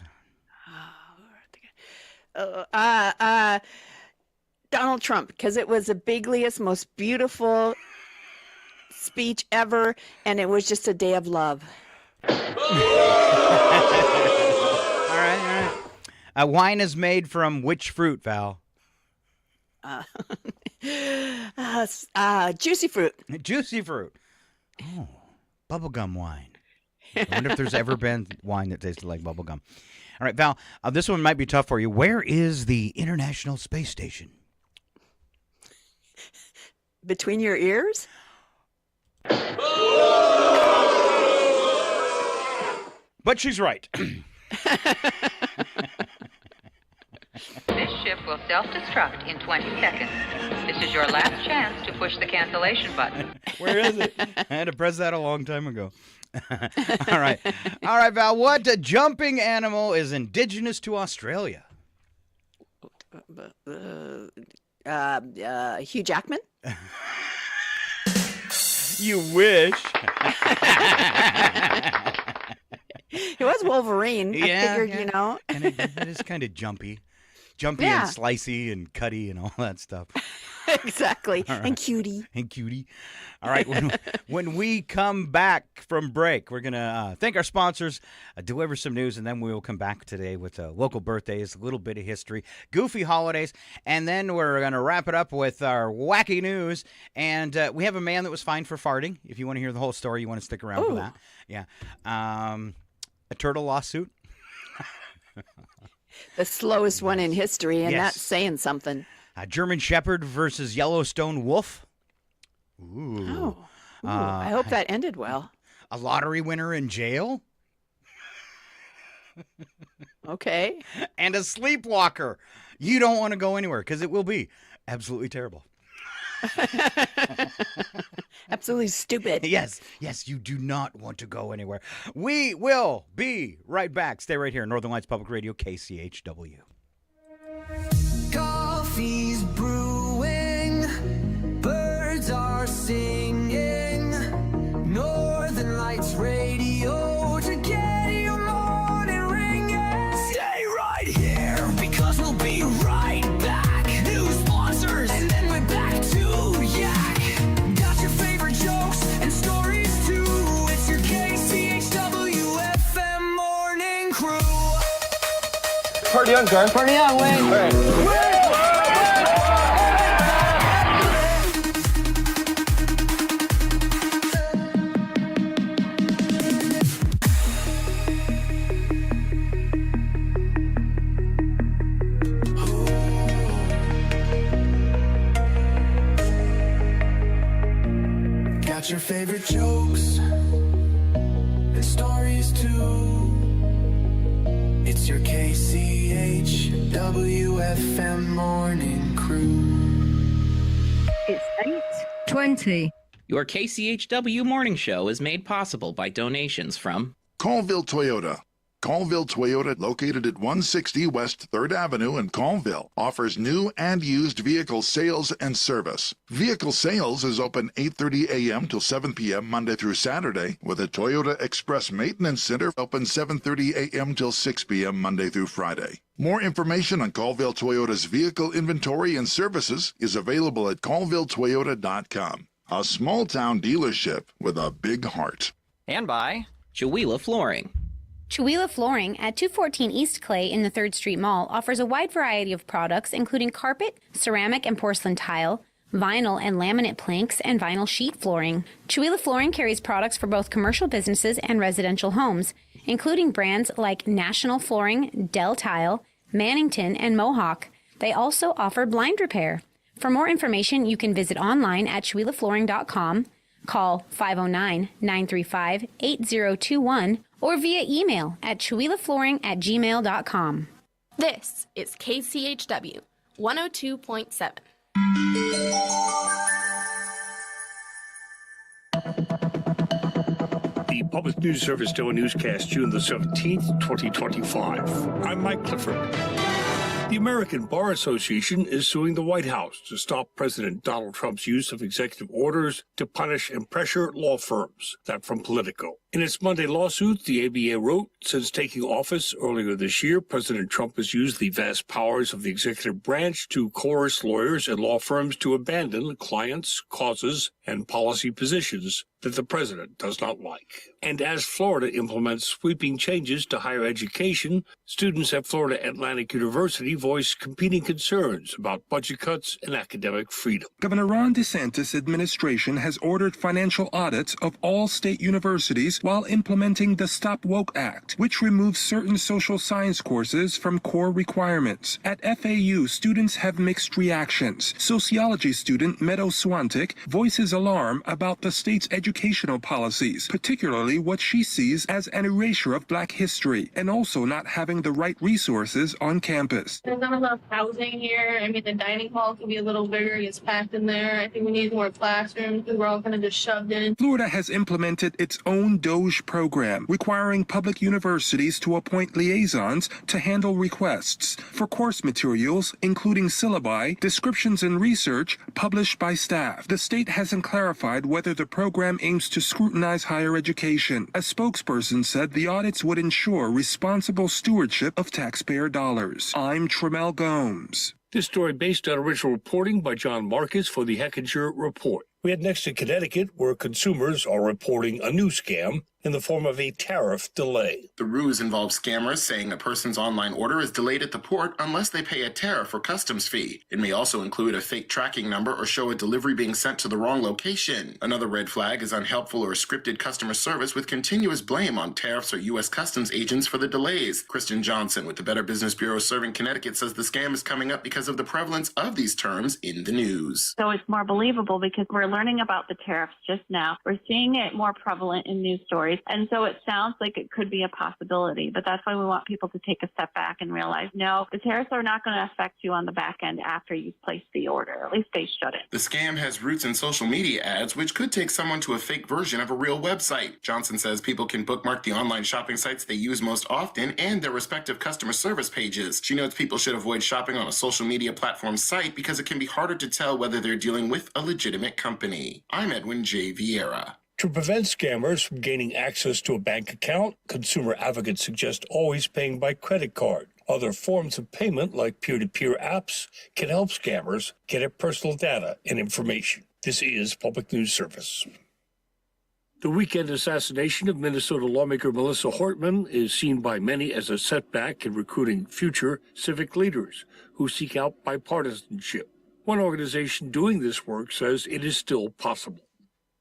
Donald Trump, because it was the bigliest, most beautiful speech ever, and it was just a day of love. All right. Wine is made from which fruit, Val? Juicy fruit. Juicy fruit. Oh, bubblegum wine. I wonder if there's ever been wine that tasted like bubblegum. All right, Val, this one might be tough for you. Where is the International Space Station? Between your ears? But she's right. This ship will self-destruct in 20 seconds. This is your last chance to push the cancellation button. Where is it? I had to press that a long time ago. All right, Val. What jumping animal is indigenous to Australia? Hugh Jackman? You wish. He was Wolverine. Yeah, I figured, you know. And it is kind of jumpy. Jumpy and slicey and cutty and all that stuff. Exactly. All right. And cutie. All right. When we come back from break, we're going to thank our sponsors, deliver some news, and then we will come back today with local birthdays, a little bit of history, goofy holidays, and then we're going to wrap it up with our wacky news. And we have a man that was fined for farting. If you want to hear the whole story, you want to stick around for that. Yeah. A turtle lawsuit. The slowest one in history, and Yes. that's saying something. A German Shepherd versus Yellowstone Wolf. Ooh. I hope that ended well. A lottery winner in jail. Okay. And a sleepwalker. You don't want to go anywhere because it will be absolutely terrible. Absolutely stupid. Yes, you do not want to go anywhere. We will be right back. Stay right here. Northern Lights Public Radio, KCHW. Coffee's brewing, birds are singing, Northern Lights Radio to get your morning ringing. Stay right here because we'll be right back. New sponsors and then we're back to Yak. Got your favorite jokes and stories too. It's your KCHW FM morning crew. Party on, guys. Party on, Wayne. All right. Got your favorite jokes and stories too. It's your KCHW FM morning crew. It's 8:20. Your KCHW morning show is made possible by donations from Colville Toyota. Colville Toyota, located at 160 West 3rd Avenue in Colville, offers new and used vehicle sales and service. Vehicle sales is open 8:30 a.m. till 7 p.m. Monday through Saturday, with a Toyota Express Maintenance Center open 7:30 a.m. till 6 p.m. Monday through Friday. More information on Colville Toyota's vehicle inventory and services is available at colvilletoyota.com. A small-town dealership with a big heart. and by Chihuahua Flooring. Chihuahua Flooring at 214 East Clay in the 3rd Street Mall offers a wide variety of products including carpet, ceramic and porcelain tile, vinyl and laminate planks, and vinyl sheet flooring. Chihuahua Flooring carries products for both commercial businesses and residential homes, including brands like National Flooring, Dell Tile, Mannington, and Mohawk. They also offer blind repair. For more information, you can visit online at chihuahuaflooring.com, call 509-935-8021, or via email at chihuahuaflooring@gmail.com. This is KCHW 102.7. The Public News Service Daily Newscast, June the 17th, 2025. I'm Mike Clifford. The American Bar Association is suing the White House to stop President Donald Trump's use of executive orders to punish and pressure law firms. That from Politico. In its Monday lawsuit, the ABA wrote, since taking office earlier this year, President Trump has used the vast powers of the executive branch to coerce lawyers and law firms to abandon clients, causes, and policy positions that the president does not like. And as Florida implements sweeping changes to higher education, students at Florida Atlantic University voiced competing concerns about budget cuts and academic freedom. Governor Ron DeSantis' administration has ordered financial audits of all state universities while implementing the Stop Woke Act, which removes certain social science courses from core requirements. At FAU, students have mixed reactions. Sociology student Meadow Swantik voices alarm about the state's education educational policies, particularly what she sees as an erasure of Black history, and also not having the right resources on campus. There's not enough housing here. I mean, the dining hall could be a little bigger. It's packed in there. I think we need more classrooms because we're all kind of just shoved in. Florida has implemented its own DOGE program, requiring public universities to appoint liaisons to handle requests for course materials, including syllabi, descriptions, and research published by staff. The state hasn't clarified whether the program aims to scrutinize higher education. A spokesperson said the audits would ensure responsible stewardship of taxpayer dollars. I'm Tremel Gomes. This story based on original reporting by John Marcus for the Hechinger Report. We head next to Connecticut, where consumers are reporting a new scam in the form of a tariff delay. The ruse involves scammers saying a person's online order is delayed at the port unless they pay a tariff or customs fee. It may also include a fake tracking number or show a delivery being sent to the wrong location. Another red flag is unhelpful or scripted customer service with continuous blame on tariffs or U.S. customs agents for the delays. Kristen Johnson with the Better Business Bureau serving Connecticut says the scam is coming up because of the prevalence of these terms in the news. So it's more believable because we're learning about the tariffs just now. We're seeing it more prevalent in news stories. And so it sounds like it could be a possibility, but that's why we want people to take a step back and realize, no, the tariffs are not going to affect you on the back end after you've placed the order. At least they shouldn't. The scam has roots in social media ads, which could take someone to a fake version of a real website. Johnson says people can bookmark the online shopping sites they use most often and their respective customer service pages. She notes people should avoid shopping on a social media platform site because it can be harder to tell whether they're dealing with a legitimate company. I'm Edwin J. Vieira. To prevent scammers from gaining access to a bank account, consumer advocates suggest always paying by credit card. Other forms of payment, like peer-to-peer apps, can help scammers get at personal data and information. This is Public News Service. The weekend assassination of Minnesota lawmaker Melissa Hortman is seen by many as a setback in recruiting future civic leaders who seek out bipartisanship. One organization doing this work says it is still possible.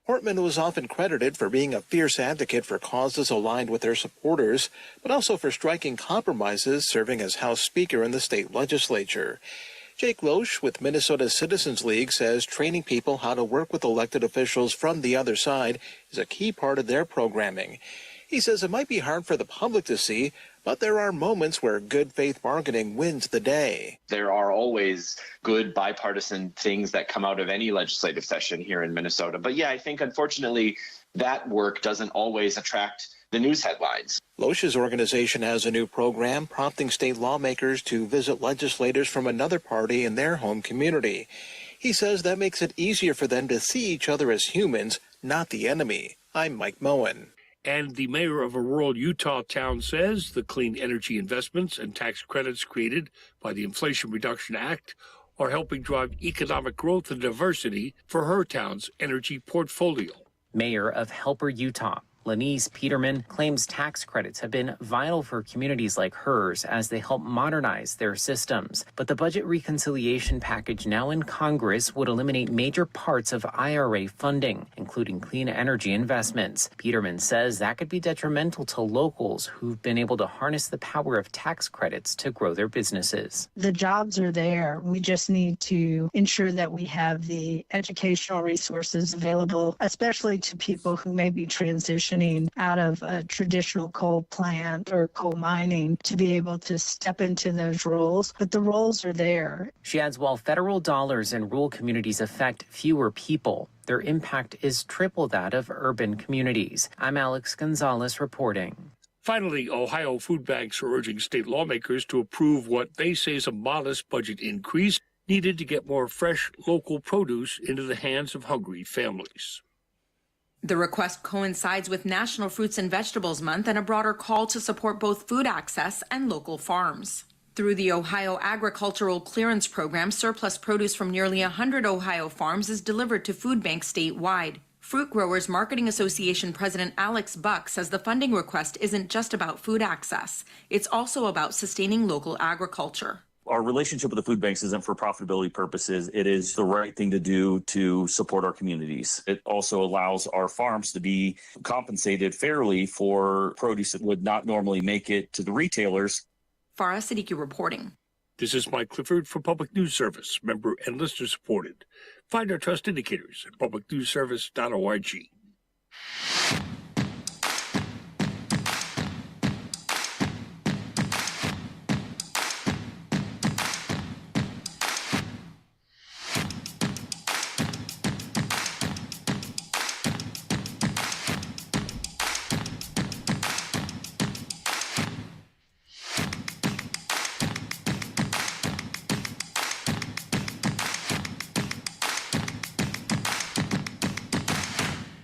Hortman was often credited for being a fierce advocate for causes aligned with her supporters, but also for striking compromises serving as House Speaker in the state legislature. Jake Loesch with Minnesota Citizens League says training people how to work with elected officials from the other side is a key part of their programming. He says it might be hard for the public to see, but there are moments where good faith bargaining wins the day. There are always good bipartisan things that come out of any legislative session here in Minnesota. But yeah, I think unfortunately that work doesn't always attract the news headlines. Loesch's organization has a new program prompting state lawmakers to visit legislators from another party in their home community. He says that makes it easier for them to see each other as humans, not the enemy. I'm Mike Moen. And the mayor of a rural Utah town says the clean energy investments and tax credits created by the Inflation Reduction Act are helping drive economic growth and diversity for her town's energy portfolio. Mayor of Helper, Utah, Lenise Peterman, claims tax credits have been vital for communities like hers as they help modernize their systems. But the budget reconciliation package now in Congress would eliminate major parts of IRA funding, including clean energy investments. Peterman says that could be detrimental to locals who've been able to harness the power of tax credits to grow their businesses. The jobs are there. We just need to ensure that we have the educational resources available, especially to people who may be transitioning out of a traditional coal plant or coal mining to be able to step into those roles. But the roles are there. She adds while federal dollars in rural communities affect fewer people, their impact is triple that of urban communities. I'm Alex Gonzalez reporting. Finally, Ohio food banks are urging state lawmakers to approve what they say is a modest budget increase needed to get more fresh local produce into the hands of hungry families. The request coincides with National Fruits and Vegetables Month and a broader call to support both food access and local farms. Through the Ohio Agricultural Clearance Program, surplus produce from nearly 100 Ohio farms is delivered to food banks statewide. Fruit Growers Marketing Association President Alex Buck says the funding request isn't just about food access. It's also about sustaining local agriculture. Our relationship with the food banks isn't for profitability purposes. It is the right thing to do to support our communities. It also allows our farms to be compensated fairly for produce that would not normally make it to the retailers. Farah Siddiqui reporting. This is Mike Clifford for Public News Service, member and listener supported. Find our trust indicators at publicnewsservice.org.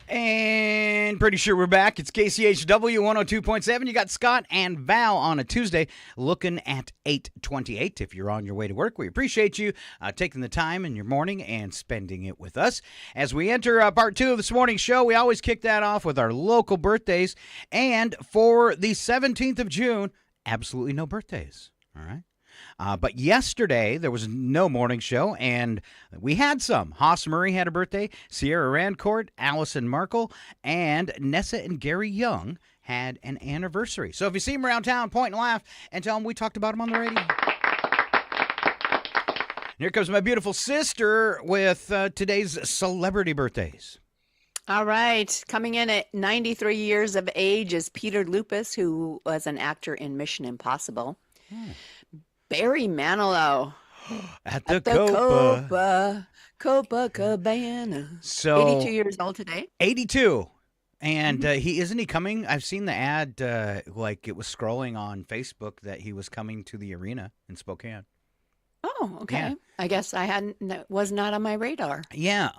And pretty sure we're back. It's KCHW 102.7. You got Scott and Val on a Tuesday looking at 8:28. If you're on your way to work, we appreciate you taking the time in your morning and spending it with us. As we enter part 2 of this morning's show, we always kick that off with our local birthdays. And for the 17th of June, absolutely no birthdays. All right. But yesterday, there was no morning show, and we had some. Haas Murray had a birthday, Sierra Rancourt, Allison Markle, and Nessa and Gary Young had an anniversary. So if you see them around town, point and laugh, and tell them we talked about them on the radio. Here comes my beautiful sister with today's celebrity birthdays. All right. Coming in at 93 years of age is Peter Lupus, who was an actor in Mission Impossible. Barry Manilow. At the Copa. Copacabana. So 82 years old today. 82. And isn't he coming? I've seen the ad, like it was scrolling on Facebook that he was coming to the arena in Spokane. Oh, okay. Yeah. I guess that was not on my radar. Yeah.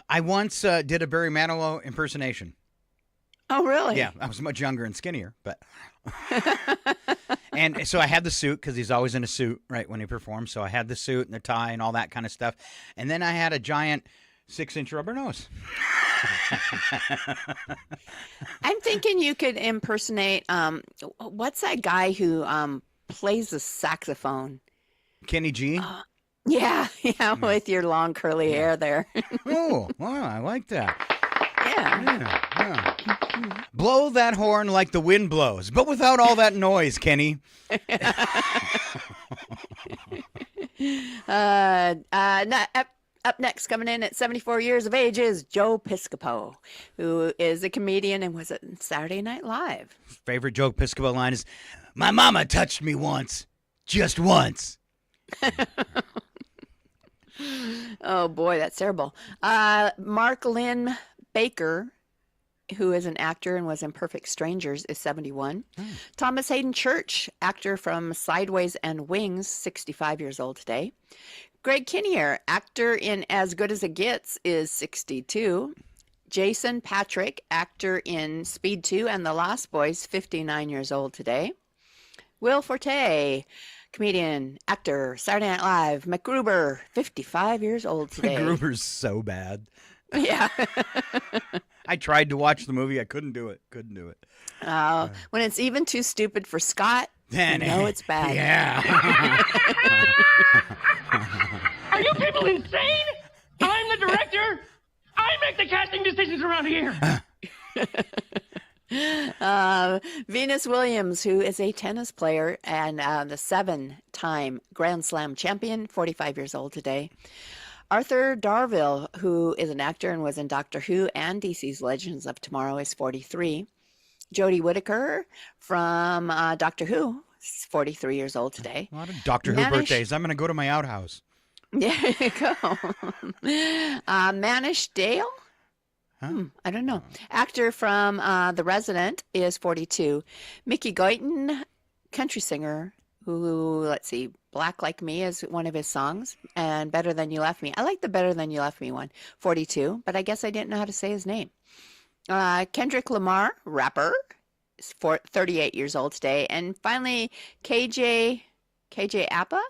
I once did a Barry Manilow impersonation. Oh, really? Yeah. I was much younger and skinnier, but. And so I had the suit because he's always in a suit, right, when he performs. So I had the suit and the tie and all that kind of stuff. And then I had a giant 6-inch rubber nose. I'm thinking you could impersonate, what's that guy who plays the saxophone? Kenny G? Yeah, with your long curly hair there. Oh, wow, I like that. Yeah. Blow that horn like the wind blows, but without all that noise, Kenny. Up next, coming in at 74 years of age, is Joe Piscopo, who is a comedian and was at Saturday Night Live. Favorite Joe Piscopo line is, "My mama touched me once, just once." Oh, boy, that's terrible. Mark Lynn Baker, who is an actor and was in Perfect Strangers, is 71. Thomas Hayden Church, actor from Sideways and Wings, 65 years old today. Greg Kinnear, actor in As Good as It Gets, is 62. Jason Patrick, actor in Speed 2 and The Lost Boys, 59 years old today. Will Forte, comedian, actor, Saturday Night Live. MacGruber, 55 years old today. MacGruber's so bad. Yeah. I tried to watch the movie. I couldn't do it. When it's even too stupid for Scott, then you know it's bad. Yeah. Are you people insane? I'm the director. I make the casting decisions around here. Venus Williams, who is a tennis player and the 7-time Grand Slam champion, 45 years old today. Arthur Darvill, who is an actor and was in Doctor Who and DC's Legends of Tomorrow, is 43. Jodie Whittaker from Doctor Who is 43 years old today. A lot of Doctor Who birthdays. I'm going to go to my outhouse. There you go. Manish Dale? I don't know. Actor from The Resident is 42. Mickey Guyton, country singer, who, let's see, Black Like Me is one of his songs, and Better Than You Left Me. I like the Better Than You Left Me one, 42, but I guess I didn't know how to say his name. Kendrick Lamar, rapper, is 38 years old today. And finally, KJ Appa,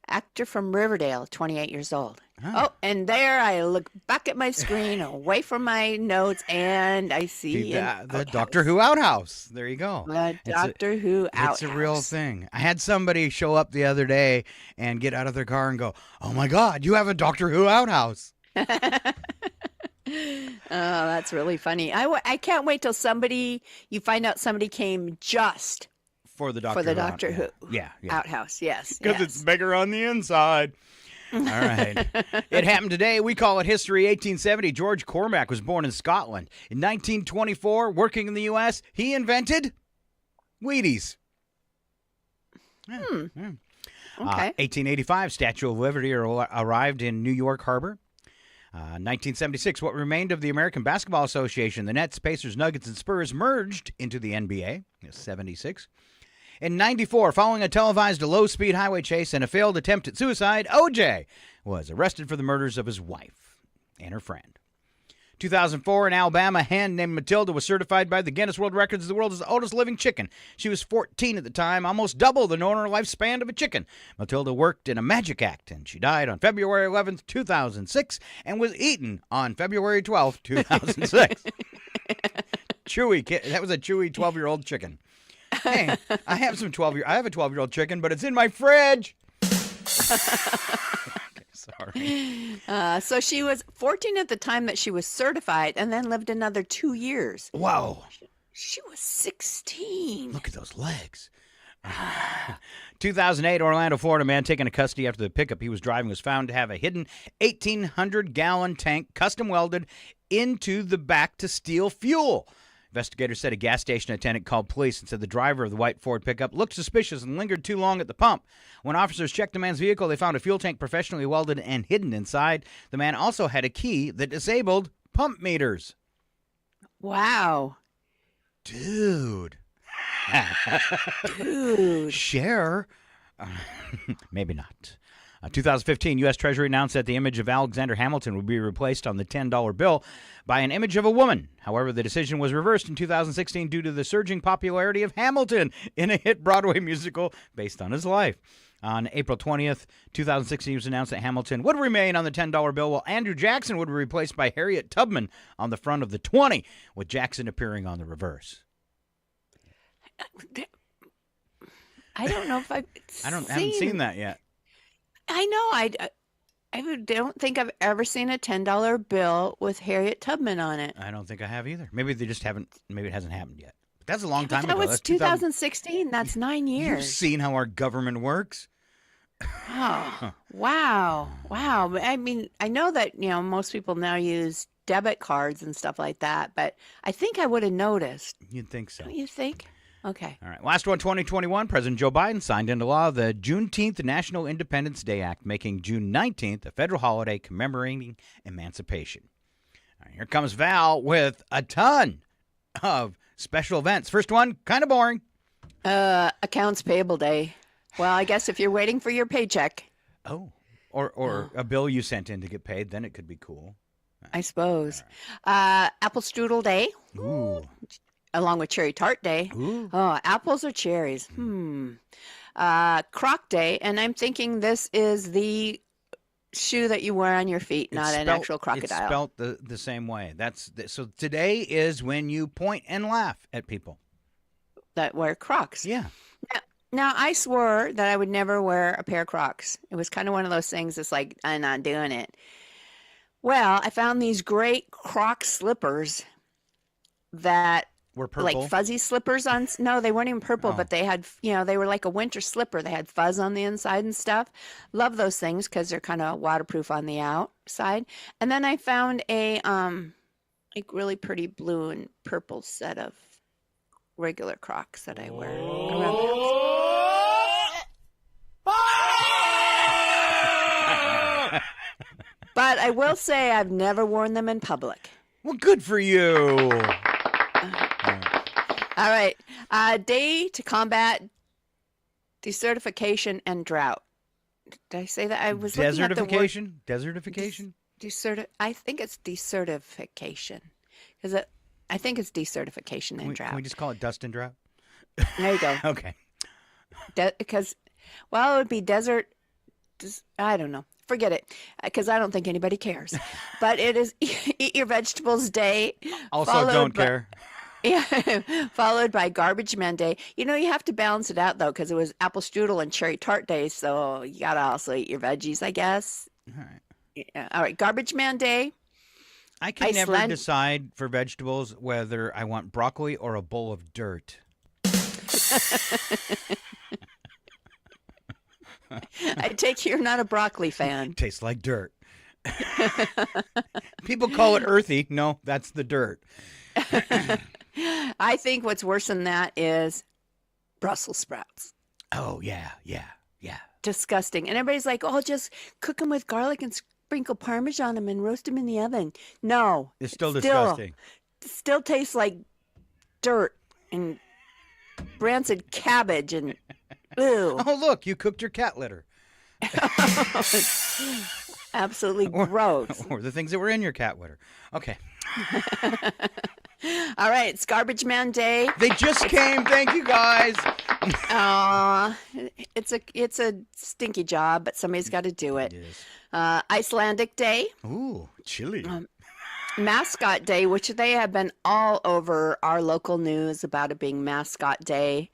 actor from Riverdale, 28 years old. Oh, and there I look back at my screen, away from my notes, and I see the Doctor Who outhouse. There you go. The Doctor Who outhouse. It's a real thing. I had somebody show up the other day and get out of their car and go, "Oh my God, you have a Doctor Who outhouse." Oh, that's really funny. I can't wait till you find out somebody came just for the Doctor Who outhouse. Yes, because it's bigger on the inside. All right. It happened today. We call it history. 1870, George Cormack was born in Scotland. In 1924, working in the U.S., he invented Wheaties. Okay. 1885, Statue of Liberty arrived in New York Harbor. 1976, what remained of the American Basketball Association, the Nets, Pacers, Nuggets, and Spurs merged into the NBA. 76. In 94, following a televised low-speed highway chase and a failed attempt at suicide, O.J. was arrested for the murders of his wife and her friend. 2004, in Alabama, a hen named Matilda was certified by the Guinness World Records as the world's oldest living chicken. She was 14 at the time, almost double the normal lifespan of a chicken. Matilda worked in a magic act, and she died on February 11th, 2006, and was eaten on February 12th, 2006. Chewy, that was a chewy 12-year-old chicken. Hey, I have a 12-year-old chicken, but it's in my fridge. Sorry. So she was 14 at the time that she was certified and then lived another 2 years. Wow. She was 16. Look at those legs. 2008, Orlando, Florida man taken into custody after the pickup he was driving was found to have a hidden 1,800-gallon tank custom welded into the back to steal fuel. Investigators said a gas station attendant called police and said the driver of the white Ford pickup looked suspicious and lingered too long at the pump. When officers checked the man's vehicle, they found a fuel tank professionally welded and hidden inside. The man also had a key that disabled pump meters. Wow. Dude. Dude. Share. Maybe not. 2015, U.S. Treasury announced that the image of Alexander Hamilton would be replaced on the $10 bill by an image of a woman. However, the decision was reversed in 2016 due to the surging popularity of Hamilton in a hit Broadway musical based on his life. On April 20th, 2016, it was announced that Hamilton would remain on the $10 bill, while Andrew Jackson would be replaced by Harriet Tubman on the front of the 20, with Jackson appearing on the reverse. I don't know if I haven't seen that yet. I know. I don't think I've ever seen a $10 bill with Harriet Tubman on it. I don't think I have either. Maybe they just haven't. Maybe it hasn't happened yet. But that's a long time That ago. was 2016. That's 9 years. You've seen how our government works. Oh, wow. Wow. I mean, I know that, most people now use debit cards and stuff like that, but I think I would have noticed. You'd think so. Don't you think? Okay. All right. Last one, 2021. President Joe Biden signed into law the Juneteenth National Independence Day Act, making June 19th a federal holiday commemorating emancipation. All right, here comes Val with a ton of special events. First one, kind of boring. Accounts payable day. Well, I guess if you're waiting for your paycheck. Oh. Or a bill you sent in to get paid, then it could be cool. I suppose. Apple Strudel Day. Ooh. Along with Cherry Tart Day. Ooh. Oh, apples or cherries? Croc Day, and I'm thinking this is the shoe that you wear on your feet, not an actual crocodile. It's spelled the same way. So today is when you point and laugh at people that wear Crocs. Yeah. Now, I swore that I would never wear a pair of Crocs. It was kind of one of those things that's like, I'm not doing it. Well, I found these great Croc slippers that were purple. Like fuzzy slippers on. No, they weren't even purple, but they had, they were like a winter slipper. They had fuzz on the inside and stuff. Love those things because they're kind of waterproof on the outside. And then I found a like really pretty blue and purple set of regular Crocs that I wear around the house. But I will say I've never worn them in public. Well, good for you. All right. Day to combat desertification and drought. Did I say that? I was looking at the word. Desertification? I think it's desertification. I think it's desertification and drought. Can we just call it dust and drought? There you go. Okay. Because, it would be desert. I don't know. Forget it, because I don't think anybody cares. But it is Eat Your Vegetables Day. Also don't care. Yeah, followed by Garbage Man Day. You have to balance it out, though, because it was Apple Strudel and Cherry Tart Day, so you got to also eat your veggies, I guess. All right. Yeah. All right, Garbage Man Day. I can never decide for vegetables whether I want broccoli or a bowl of dirt. I take you're not a broccoli fan. Tastes like dirt. People call it earthy. No, that's the dirt. I think what's worse than that is Brussels sprouts. Oh, yeah. Disgusting. And everybody's like, oh, just cook them with garlic and sprinkle Parmesan on them and roast them in the oven. No. It's still disgusting. Still tastes like dirt and rancid cabbage and ew. Oh, look, you cooked your cat litter. Absolutely gross. Or the things that were in your cat litter. Okay. All right, it's Garbage Man Day. They just came. Thank you, guys. It's a stinky job, but somebody's got to do it. Icelandic Day. Ooh, chilly. Mascot Day, which they have been all over our local news about it being Mascot Day.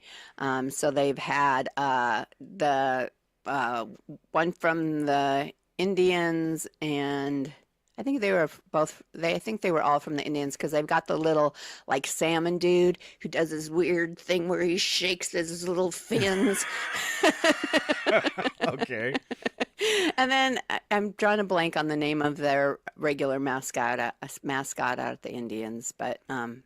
So they've had the one from the Indians, and I think they were both. I think they were all from the Indians because they've got the little like salmon dude who does this weird thing where he shakes his little fins. Okay. And then I'm drawing a blank on the name of their regular mascot out at the Indians, but I'm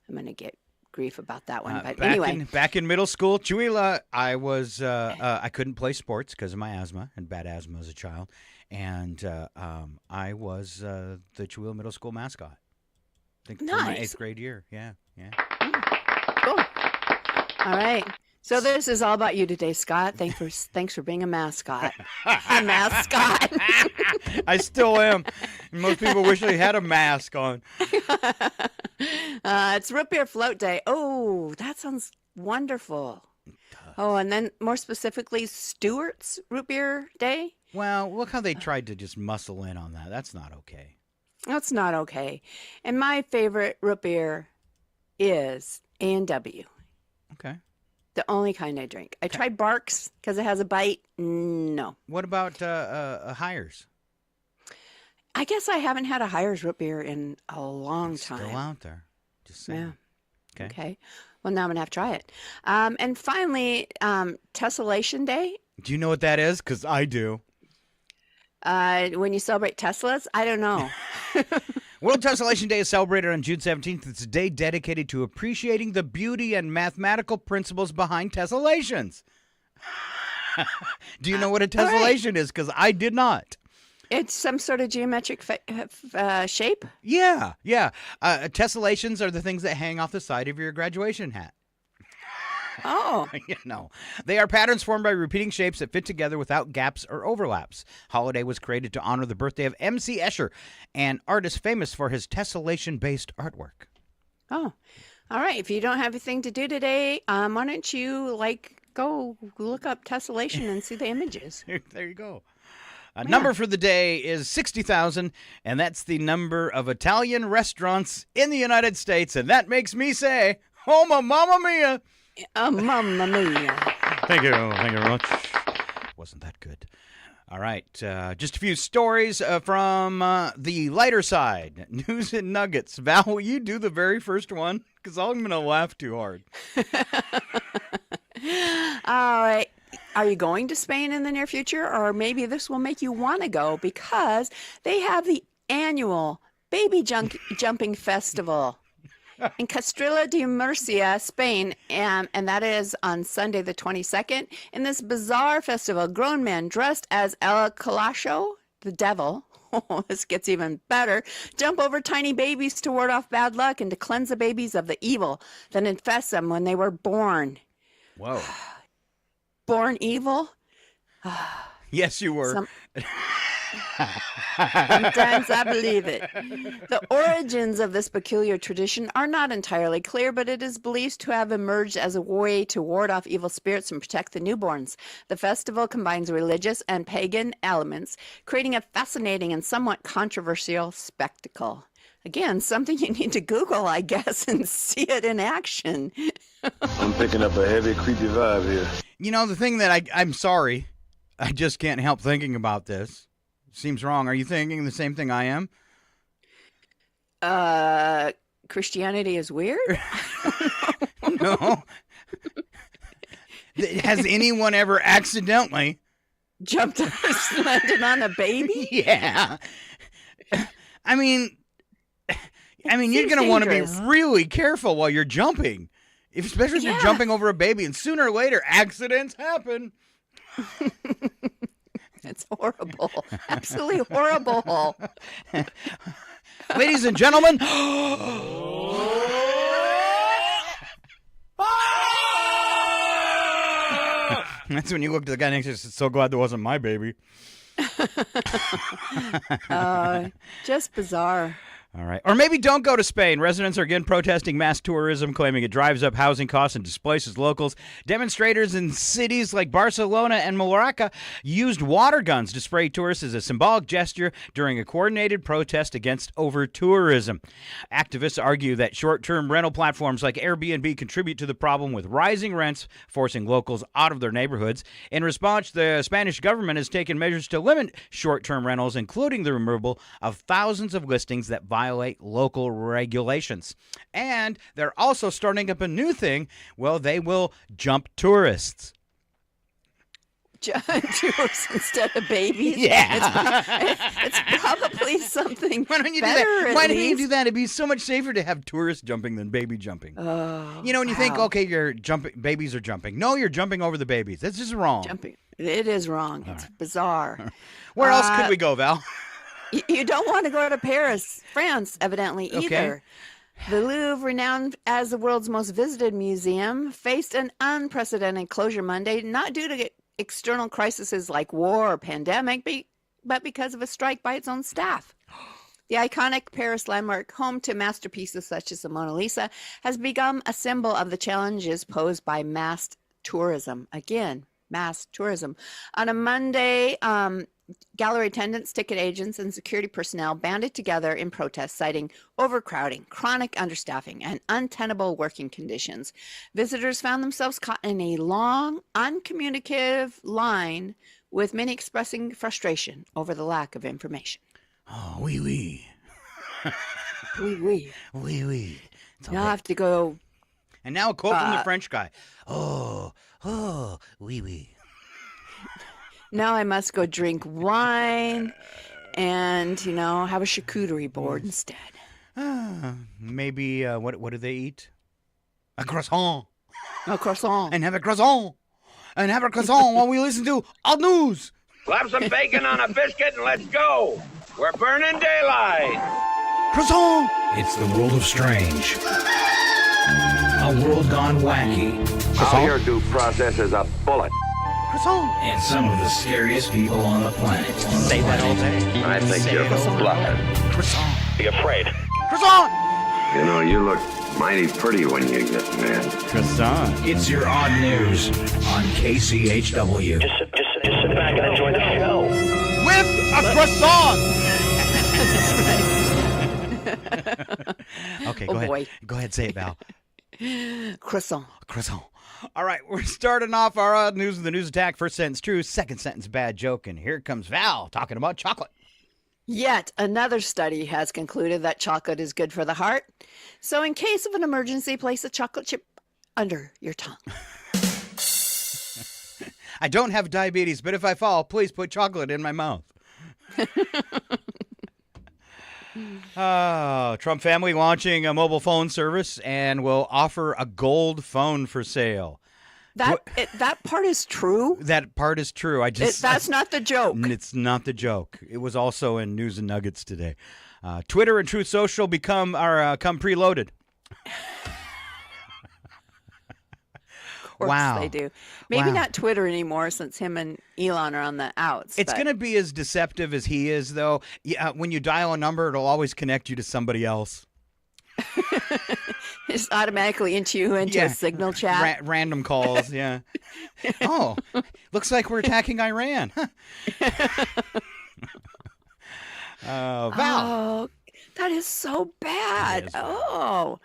gonna get grief about that one. But anyway, back in middle school, Chuila, I was I couldn't play sports because of my asthma and bad asthma as a child, and I was the Chuila Middle School mascot. I think for my 8th grade year. Yeah. Cool. All right. So this is all about you today, Scott. Thanks for being a mascot. A mascot. I still am. Most people wish they had a mask on. It's Root Beer Float Day. Oh, that sounds wonderful. Oh, and then more specifically, Stewart's Root Beer Day. Well, look how they tried to just muscle in on that. That's not okay. That's not okay. And my favorite root beer is A&W. Okay. The only kind I drink. I tried Barks because it has a bite. No. What about Hires? I guess I haven't had a Hires root beer in a long time. Still out there. Just saying. Yeah. Okay. Well, now I'm going to have to try it. And finally, Tessellation Day. Do you know what that is? Because I do. When you celebrate Teslas? I don't know. World Tessellation Day is celebrated on June 17th. It's a day dedicated to appreciating the beauty and mathematical principles behind tessellations. Do you know what a tessellation is? Because I did not. It's some sort of geometric shape? Yeah. Tessellations are the things that hang off the side of your graduation hat. Oh. They are patterns formed by repeating shapes that fit together without gaps or overlaps. Holiday was created to honor the birthday of M.C. Escher, an artist famous for his tessellation-based artwork. Oh, all right. If you don't have anything to do today, why don't you go look up tessellation and see the images? There you go. Number for the day is 60,000, and that's the number of Italian restaurants in the United States, and that makes me say, oh, mamma mia. Mamma mia. Thank you very much. Wasn't that good? All right, just a few stories from the lighter side. News and nuggets. Val, will you do the very first one? Because I'm going to laugh too hard. All right. Are you going to Spain in the near future? Or maybe this will make you want to go because they have the annual Baby Jumping Festival in Castilla de Murcia, Spain, and that is on Sunday the 22nd. In this bizarre festival, grown men dressed as El Calacho, the devil, this gets even better, jump over tiny babies to ward off bad luck and to cleanse the babies of the evil that infests them when they were born. Whoa. Born evil? Yes, you were. Sometimes I believe it. The origins of this peculiar tradition are not entirely clear, but it is believed to have emerged as a way to ward off evil spirits and protect the newborns. The festival combines religious and pagan elements, creating a fascinating and somewhat controversial spectacle. Again, something you need to Google, I guess, and see it in action. I'm picking up a heavy, creepy vibe here. You know, the thing that I'm sorry, I just can't help thinking about this. Seems wrong. Are you thinking the same thing I am? Christianity is weird? No. Has anyone ever accidentally Jumped landed on a baby? Yeah. I mean, you're seems going to want to be dangerous. really careful while you're jumping, especially if you're Yeah. jumping over a baby. And sooner or later, accidents happen. It's horrible. Absolutely horrible. Ladies and gentlemen. That's when you look to the guy next to you and say, so glad that wasn't my baby. Just bizarre. All right. Or maybe don't go to Spain. Residents are again protesting mass tourism, claiming it drives up housing costs and displaces locals. Demonstrators in cities like Barcelona and Mallorca used water guns to spray tourists as a symbolic gesture during a coordinated protest against over-tourism. Activists argue that short-term rental platforms like Airbnb contribute to the problem with rising rents, forcing locals out of their neighborhoods. In response, the Spanish government has taken measures to limit short-term rentals, including the removal of thousands of listings that violate local regulations. And they're also starting up a new thing. Well, they will jump tourists. Tourists instead of babies? Yeah. It's probably something Why don't you better, do that? at Why don't you least. do that? It'd be so much safer to have tourists jumping than baby jumping. Oh, You know, when you think, wow. okay, you're jumping, babies are jumping. No, you're jumping over the babies. That's just wrong. Jumping. It is wrong. It's bizarre. Where else could we go, Val? You don't want to go to Paris, France, evidently, Okay. either. The Louvre, renowned as the world's most visited museum, faced an unprecedented closure Monday, not due to external crises like war or pandemic, but because of a strike by its own staff. The iconic Paris landmark, home to masterpieces such as the Mona Lisa, has become a symbol of the challenges posed by mass tourism. Again, mass tourism. On a Monday, gallery attendants, ticket agents, and security personnel banded together in protest, citing overcrowding, chronic understaffing, and untenable working conditions. Visitors found themselves caught in a long, uncommunicative line, with many expressing frustration over the lack of information. Oh, oui, oui. Oui, oui. Oui, oui. It's all Now I right. have to go. And now a quote from the French guy. Oh, oui, oui. Now I must go drink wine and, have a charcuterie board instead. Maybe, what do they eat? A croissant. A croissant. And have a croissant. And have a croissant while we listen to Odd News. Slap some bacon on a biscuit and let's go. We're burning daylight. Croissant. It's the world of strange. A world gone wacky. All your due process is a bullet. Croissant. And some of the scariest people on the planet. Say that all day. I think you're bluffing. Croissant. Be afraid. Croissant. You know, you look mighty pretty when you get mad. Croissant. It's your odd news on KCHW. Just sit back and enjoy the show. With a croissant. Okay, go ahead. Boy. Go ahead, say it, Val. Croissant. Croissant. All right, we're starting off our odd news with the news attack. First sentence true, second sentence bad joke. And here comes Val talking about chocolate. Yet another study has concluded that chocolate is good for the heart. So in case of an emergency, place a chocolate chip under your tongue. I don't have diabetes, but if I fall, please put chocolate in my mouth. Trump family launching a mobile phone service and will offer a gold phone for sale. That part is true. That part is true. That's not the joke. It's not the joke. It was also in News and Nuggets today. Twitter and Truth Social come preloaded. Of course Wow. they do. Maybe Wow. not Twitter anymore, since him and Elon are on the outs. It's but- going to be as deceptive as he is, though. Yeah, when you dial a number, it'll always connect you to somebody else. Just automatically into a signal chat. Random calls, yeah. Oh, looks like we're attacking Iran. Val. Oh, that is so bad. Oh.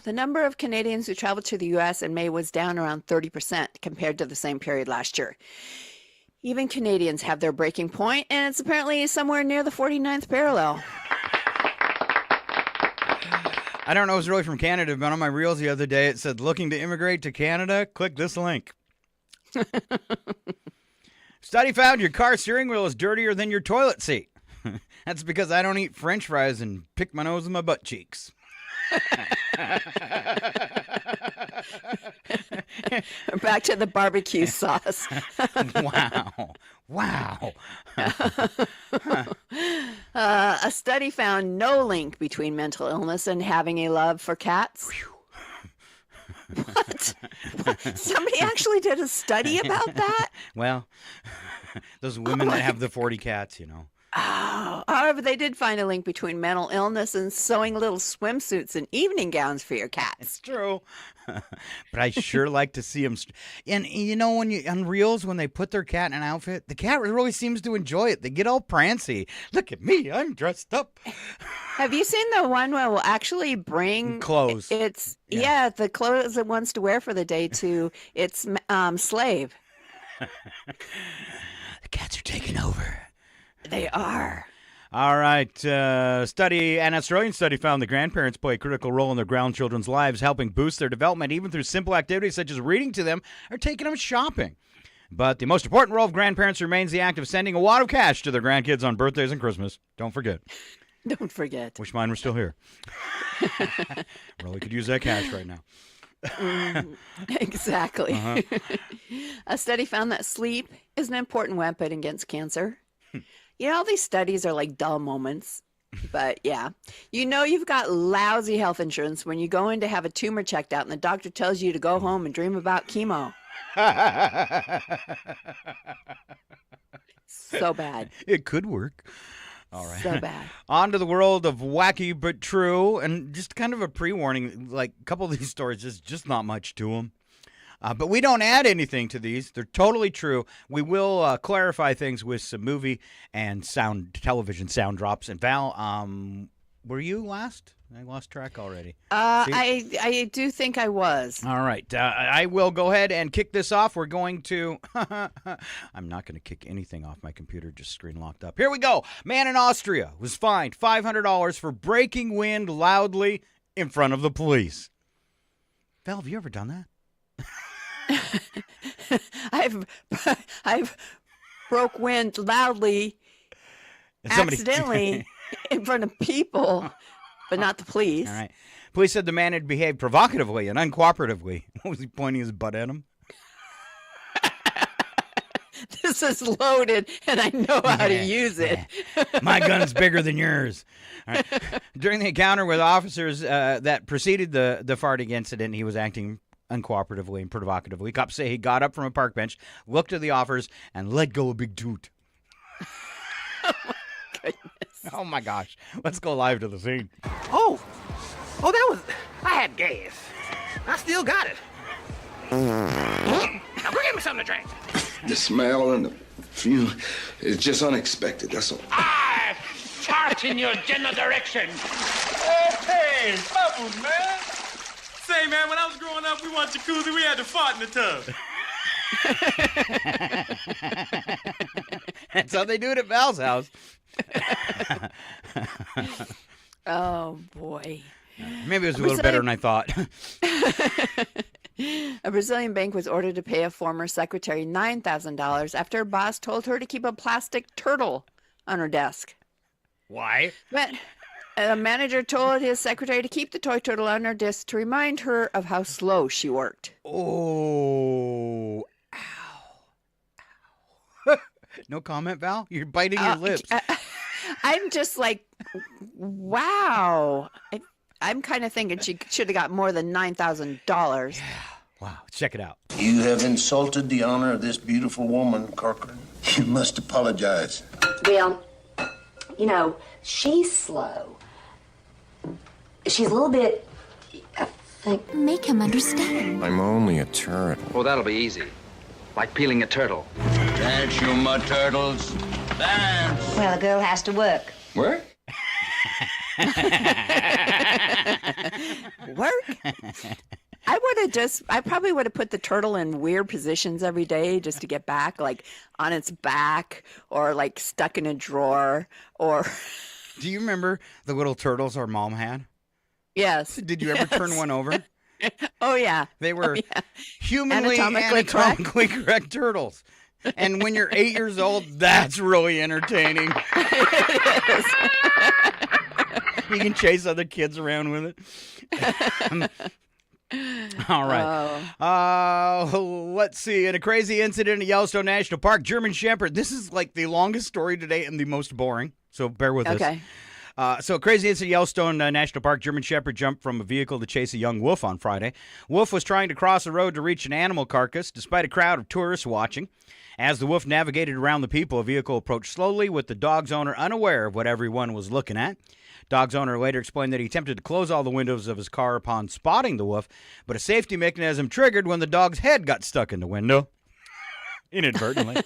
The number of Canadians who traveled to the U.S. in May was down around 30% compared to the same period last year. Even Canadians have their breaking point, and it's apparently somewhere near the 49th parallel. I don't know if it's really from Canada, but on my reels the other day, it said, looking to immigrate to Canada, click this link. Study found your car steering wheel is dirtier than your toilet seat. That's because I don't eat French fries and pick my nose in my butt cheeks. Back to the barbecue sauce. Wow. A study found no link between mental illness and having a love for cats. What? Somebody actually did a study about that? Well, those women that have the 40 cats, Oh, however, they did find a link between mental illness and sewing little swimsuits and evening gowns for your cats. It's true. But I sure like to see them. And when you on Reels, when they put their cat in an outfit, the cat really seems to enjoy it. They get all prancy. Look at me, I'm dressed up. Have you seen the one where we'll actually bring clothes? Yeah, the clothes it wants to wear for the day to its slave. The cats are taking over. They are. All right. An Australian study found the grandparents play a critical role in their grandchildren's lives, helping boost their development even through simple activities such as reading to them or taking them shopping. But the most important role of grandparents remains the act of sending a wad of cash to their grandkids on birthdays and Christmas. Don't forget. Don't forget. Wish mine were still here. Really could use that cash right now. Exactly. Uh-huh. A study found that sleep is an important weapon against cancer. All these studies are like dull moments, but yeah. You've got lousy health insurance when you go in to have a tumor checked out and the doctor tells you to go home and dream about chemo. So bad. It could work. All right. So bad. On to the world of wacky but true, and just kind of a pre-warning, like a couple of these stories, there's just not much to them. But we don't add anything to these. They're totally true. We will clarify things with some movie and television sound drops. And Val, were you last? I lost track already. I do think I was. All right. I will go ahead and kick this off. We're going to... I'm not going to kick anything off. My computer just screen locked up. Here we go. Man in Austria was fined $500 for breaking wind loudly in front of the police. Val, have you ever done that? I've broke wind loudly, accidentally, in front of people, but not the police. All right. Police said the man had behaved provocatively and uncooperatively. What was he pointing his butt at him? This is loaded, and I know how to use it. My gun's bigger than yours. All right. During the encounter with officers that preceded the farting incident, he was acting uncooperatively and provocatively. Cops say he got up from a park bench, looked at the offers, and let go a big toot. Oh, my goodness. Oh, my gosh. Let's go live to the scene. Oh, I had gas. I still got it. Now go get me something to drink. The smell and the fume is just unexpected, that's all. I fart in your general direction. Hey, Bubbles, man. Say, man, when I was growing up, we watched jacuzzi, we had to fart in the tub. That's how they do it at Val's house. Oh, boy. Maybe it was a little better than I thought. A Brazilian bank was ordered to pay a former secretary $9,000 after her boss told her to keep a plastic turtle on her desk. Why? But a manager told his secretary to keep the toy turtle on her desk to remind her of how slow she worked. Oh, ow. No comment, Val? You're biting your lips. I'm just like, wow. I'm kind of thinking she should have got more than $9,000. Yeah. Wow. Check it out. You have insulted the honor of this beautiful woman, Corcoran. You must apologize. Well, she's slow. She's a little bit, I think... Make him understand. I'm only a turtle. Well, that'll be easy. Like peeling a turtle. Dance, you mud turtles. Dance. Well, a girl has to work. Work? Work? I probably would have put the turtle in weird positions every day just to get back, like on its back or like stuck in a drawer or... Do you remember the little turtles our mom had? Yes. Did you ever turn one over? Oh, yeah. They were humanly anatomically correct turtles. And when you're 8 years old, that's really entertaining. It is. You can chase other kids around with it. All right. Let's see. In a crazy incident at Yellowstone National Park, German Shepherd. This is like the longest story today and the most boring, so bear with us. Okay. So crazy incident at Yellowstone National Park. German Shepherd jumped from a vehicle to chase a young wolf on Friday. Wolf was trying to cross the road to reach an animal carcass despite a crowd of tourists watching. As the wolf navigated around the people, a vehicle approached slowly with the dog's owner unaware of what everyone was looking at. Dog's owner later explained that he attempted to close all the windows of his car upon spotting the wolf, but a safety mechanism triggered when the dog's head got stuck in the window. Inadvertently.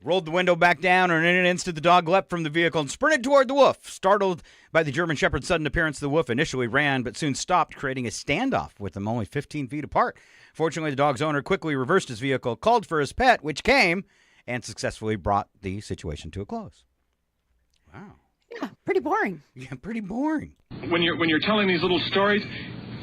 Rolled the window back down, and in an instant, the dog leapt from the vehicle and sprinted toward the wolf. Startled by the German Shepherd's sudden appearance, the wolf initially ran, but soon stopped, creating a standoff with them only 15 feet apart. Fortunately, the dog's owner quickly reversed his vehicle, called for his pet, which came, and successfully brought the situation to a close. Wow. Yeah, pretty boring. Yeah, pretty boring. When you're telling these little stories,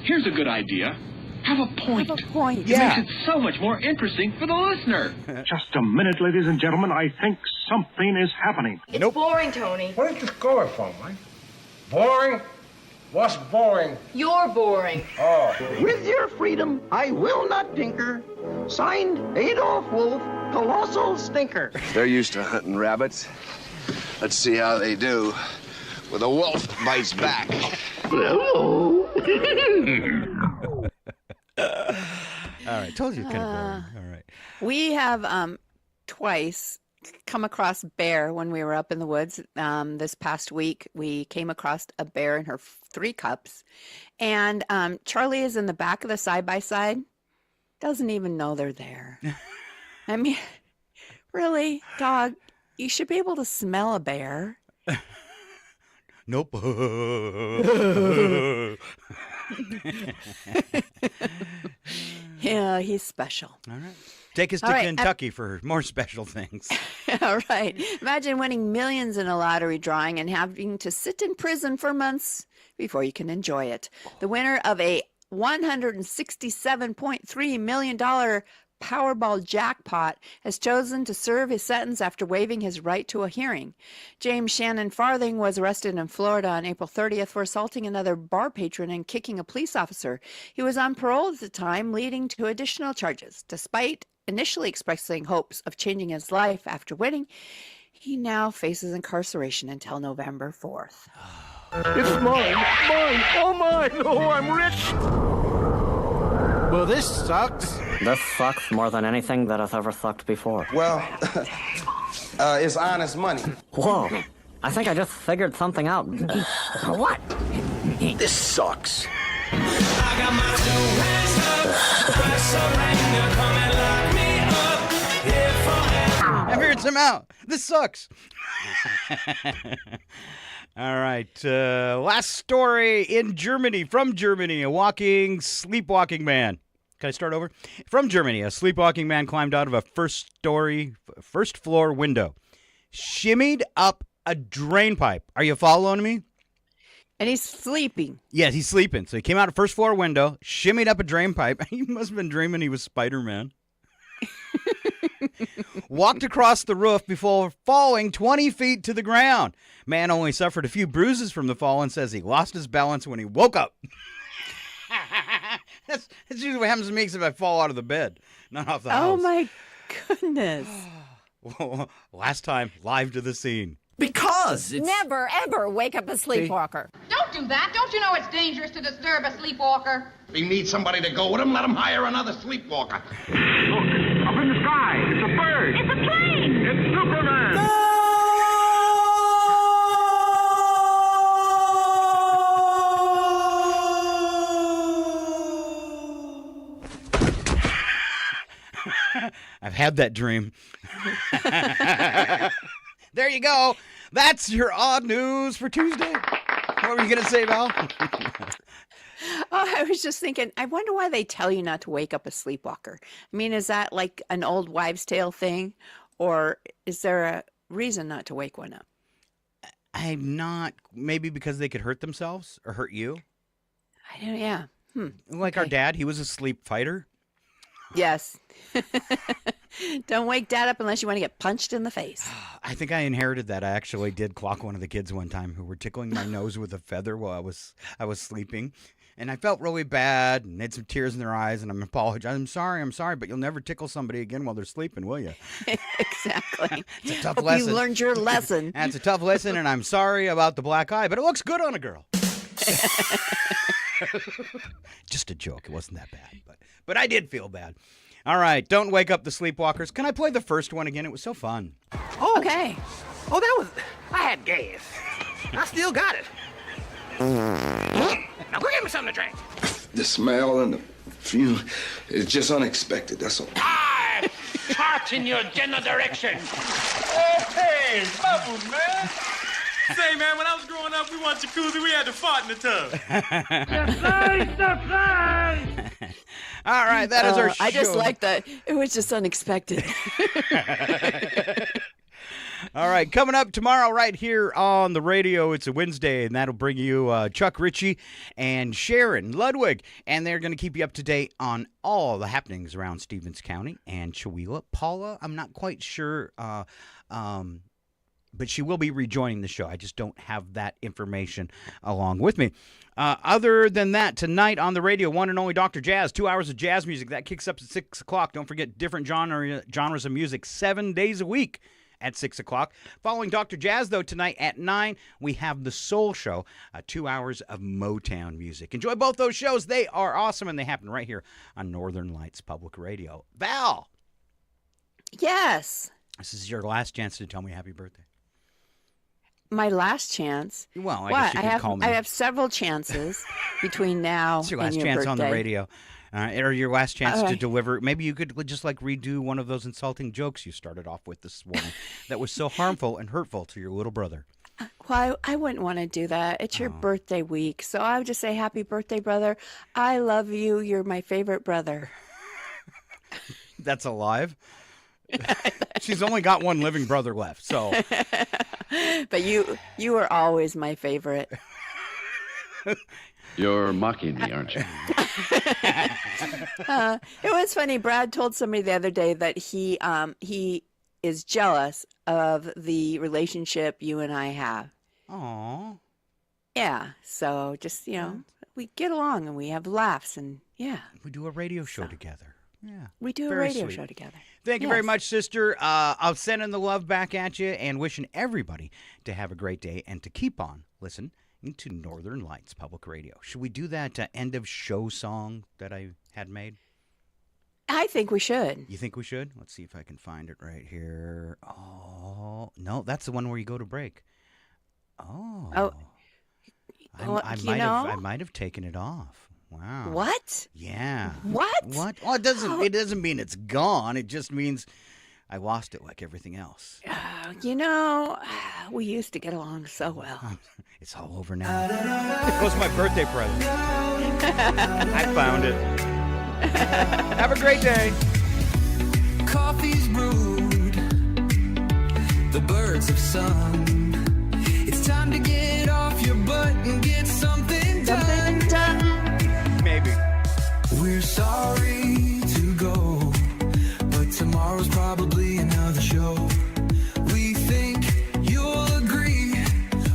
here's a good idea. Have a point. Have a point. It makes it so much more interesting for the listener. Just a minute, ladies and gentlemen. I think something is happening. It's boring, Tony. Where's this going from, man? Boring? What's boring? You're boring. Oh. With your freedom, I will not tinker. Signed, Adolf Wolf, Colossal Stinker. They're used to hunting rabbits. Let's see how they do when the wolf bites back. Hello. All right, told you it's kind of boring. All right. We have twice come across bear when we were up in the woods. This past week, we came across a bear in her 3 cups. And Charlie is in the back of the side-by-side. Doesn't even know they're there. I mean, really, dog, you should be able to smell a bear. Nope. Yeah, he's special. All right. Take us to Kentucky for more special things. All right. Imagine winning millions in a lottery drawing and having to sit in prison for months before you can enjoy it. The winner of a $167.3 million Powerball jackpot has chosen to serve his sentence after waiving his right to a hearing. James Shannon Farthing was arrested in Florida on April 30th for assaulting another bar patron and kicking a police officer. He was on parole at the time, leading to additional charges. Despite initially expressing hopes of changing his life after winning, he now faces incarceration until November 4th. It's mine. Mine. Oh, mine. Oh, I'm rich. Well, this sucks. This sucks more than anything that has ever sucked before. Well, it's honest money. Whoa. I think I just figured something out. What? This sucks. I got my 2 hands up. I surrender. Come and lock me up. Here forever. I figured some out. This sucks. All right. Last story in Germany. From Germany, a sleepwalking man. Can I start over? From Germany, a sleepwalking man climbed out of a first floor window, shimmied up a drain pipe. Are you following me? And he's sleeping. Yes, he's sleeping. So he came out a first floor window, shimmied up a drain pipe. He must have been dreaming he was Spider-Man. Walked across the roof before falling 20 feet to the ground. Man only suffered a few bruises from the fall and says he lost his balance when he woke up. That's usually what happens to me if I fall out of the bed, not off the house. Oh, my goodness. Last time, live to the scene. Because it's... Never, ever wake up a sleepwalker. Don't do that. Don't you know it's dangerous to disturb a sleepwalker? If he needs somebody to go with him, let him hire another sleepwalker. Look, up in the sky. It's a bird. It's a plane. It's Superman. I've had that dream. There you go. That's your odd news for Tuesday. What were you going to say, Val? I was just thinking, I wonder why they tell you not to wake up a sleepwalker. I mean, is that like an old wives' tale thing? Or is there a reason not to wake one up? I'm not. Maybe because they could hurt themselves or hurt you. I don't, yeah. Like our dad, he was a sleep fighter. Yes. Don't wake Dad up unless you want to get punched in the face. I think I inherited that. I actually did clock one of the kids one time who were tickling my nose with a feather while I was sleeping. And I felt really bad and had some tears in their eyes, and I'm apologizing. I'm sorry, but you'll never tickle somebody again while they're sleeping, will you? Exactly. It's a tough Hope lesson. you learned your lesson. That's a tough lesson, and I'm sorry about the black eye, but it looks good on a girl. Just a joke. It wasn't that bad, but I did feel bad. All right, don't wake up the sleepwalkers. Can I play the first one again? It was so fun. Oh. Okay. Oh, I had gas. I still got it. Now go get me something to drink. The smell and the fume is just unexpected, that's all. I fart in your general direction. Hey, bubbles, man. Say, man, when I was growing up, we watched jacuzzi. We had to fart in the tub. Surprise! All right, that is our show. I just like that. It was just unexpected. All right, coming up tomorrow right here on the radio, it's a Wednesday, and that'll bring you Chuck Ritchie and Sharon Ludwig, and they're going to keep you up to date on all the happenings around Stevens County and Chewelah. Paula, I'm not quite sure, but she will be rejoining the show. I just don't have that information along with me. Other than that, tonight on the radio, one and only Dr. Jazz, 2 hours of jazz music. That kicks up at 6 o'clock. Don't forget different genres of music 7 days a week at 6 o'clock. Following Dr. Jazz, though, tonight at 9, we have The Soul Show, 2 hours of Motown music. Enjoy both those shows. They are awesome, and they happen right here on Northern Lights Public Radio. Val! Yes. This is your last chance to tell me happy birthday. My last chance. Well, I guess you could call me. I have several chances between now It's your last and your chance birthday. on the radio. Or your last chance All to right. deliver. Maybe you could just redo one of those insulting jokes you started off with this morning that was so harmful and hurtful to your little brother. Well, I wouldn't want to do that. It's your birthday week. So I would just say, happy birthday, brother. I love you. You're my favorite brother. That's alive? She's only got one living brother left, so. But you are always my favorite. You're mocking me, aren't you? It was funny. Brad told somebody the other day that he is jealous of the relationship you and I have. Aww. Yeah. So just, we get along and we have laughs and yeah. We do a radio show together. Yeah. We do a Very radio sweet. show together. Thank you very much, sister. I'll send in the love back at you and wishing everybody to have a great day and to keep on listening to Northern Lights Public Radio. Should we do that end of show song that I had made? I think we should. You think we should? Let's see if I can find it right here. Oh, no, that's the one where you go to break. Oh. I might have taken it off. Wow. What? Yeah. What? What? Well, it doesn't mean it's gone. It just means I lost it like everything else. We used to get along so well. It's all over now. It was my birthday present. I found it. Have a great day. Coffee's brewed, the birds have sung. It's time to get off your butt and get something done. Maybe. We're sorry to go, but tomorrow's probably another show. We think you'll agree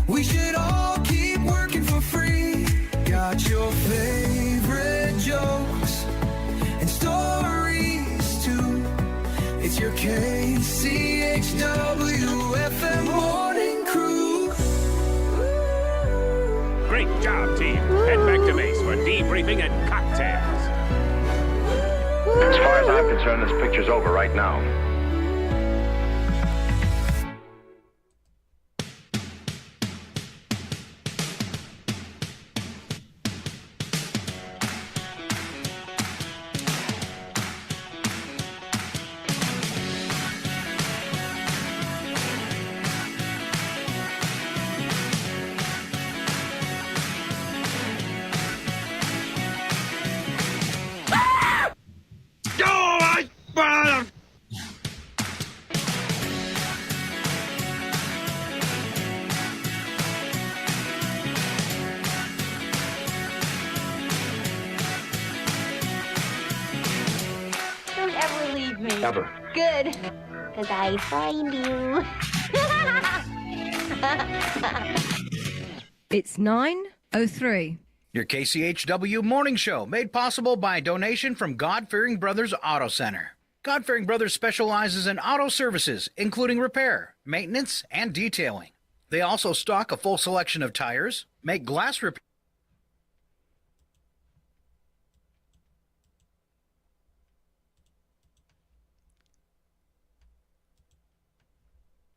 we should all keep working for free. Got your favorite jokes and stories too. It's your KCHW FM morning crew. Great job, team. Head back to base for debriefing and cocktails. As far as I'm concerned, this picture's over right now. ever. Good, because I find you. It's 9:03. Your KCHW morning show, made possible by a donation from God-Fearing Brothers Auto Center. God-Fearing Brothers specializes in auto services, including repair, maintenance, and detailing. They also stock a full selection of tires, make glass repair,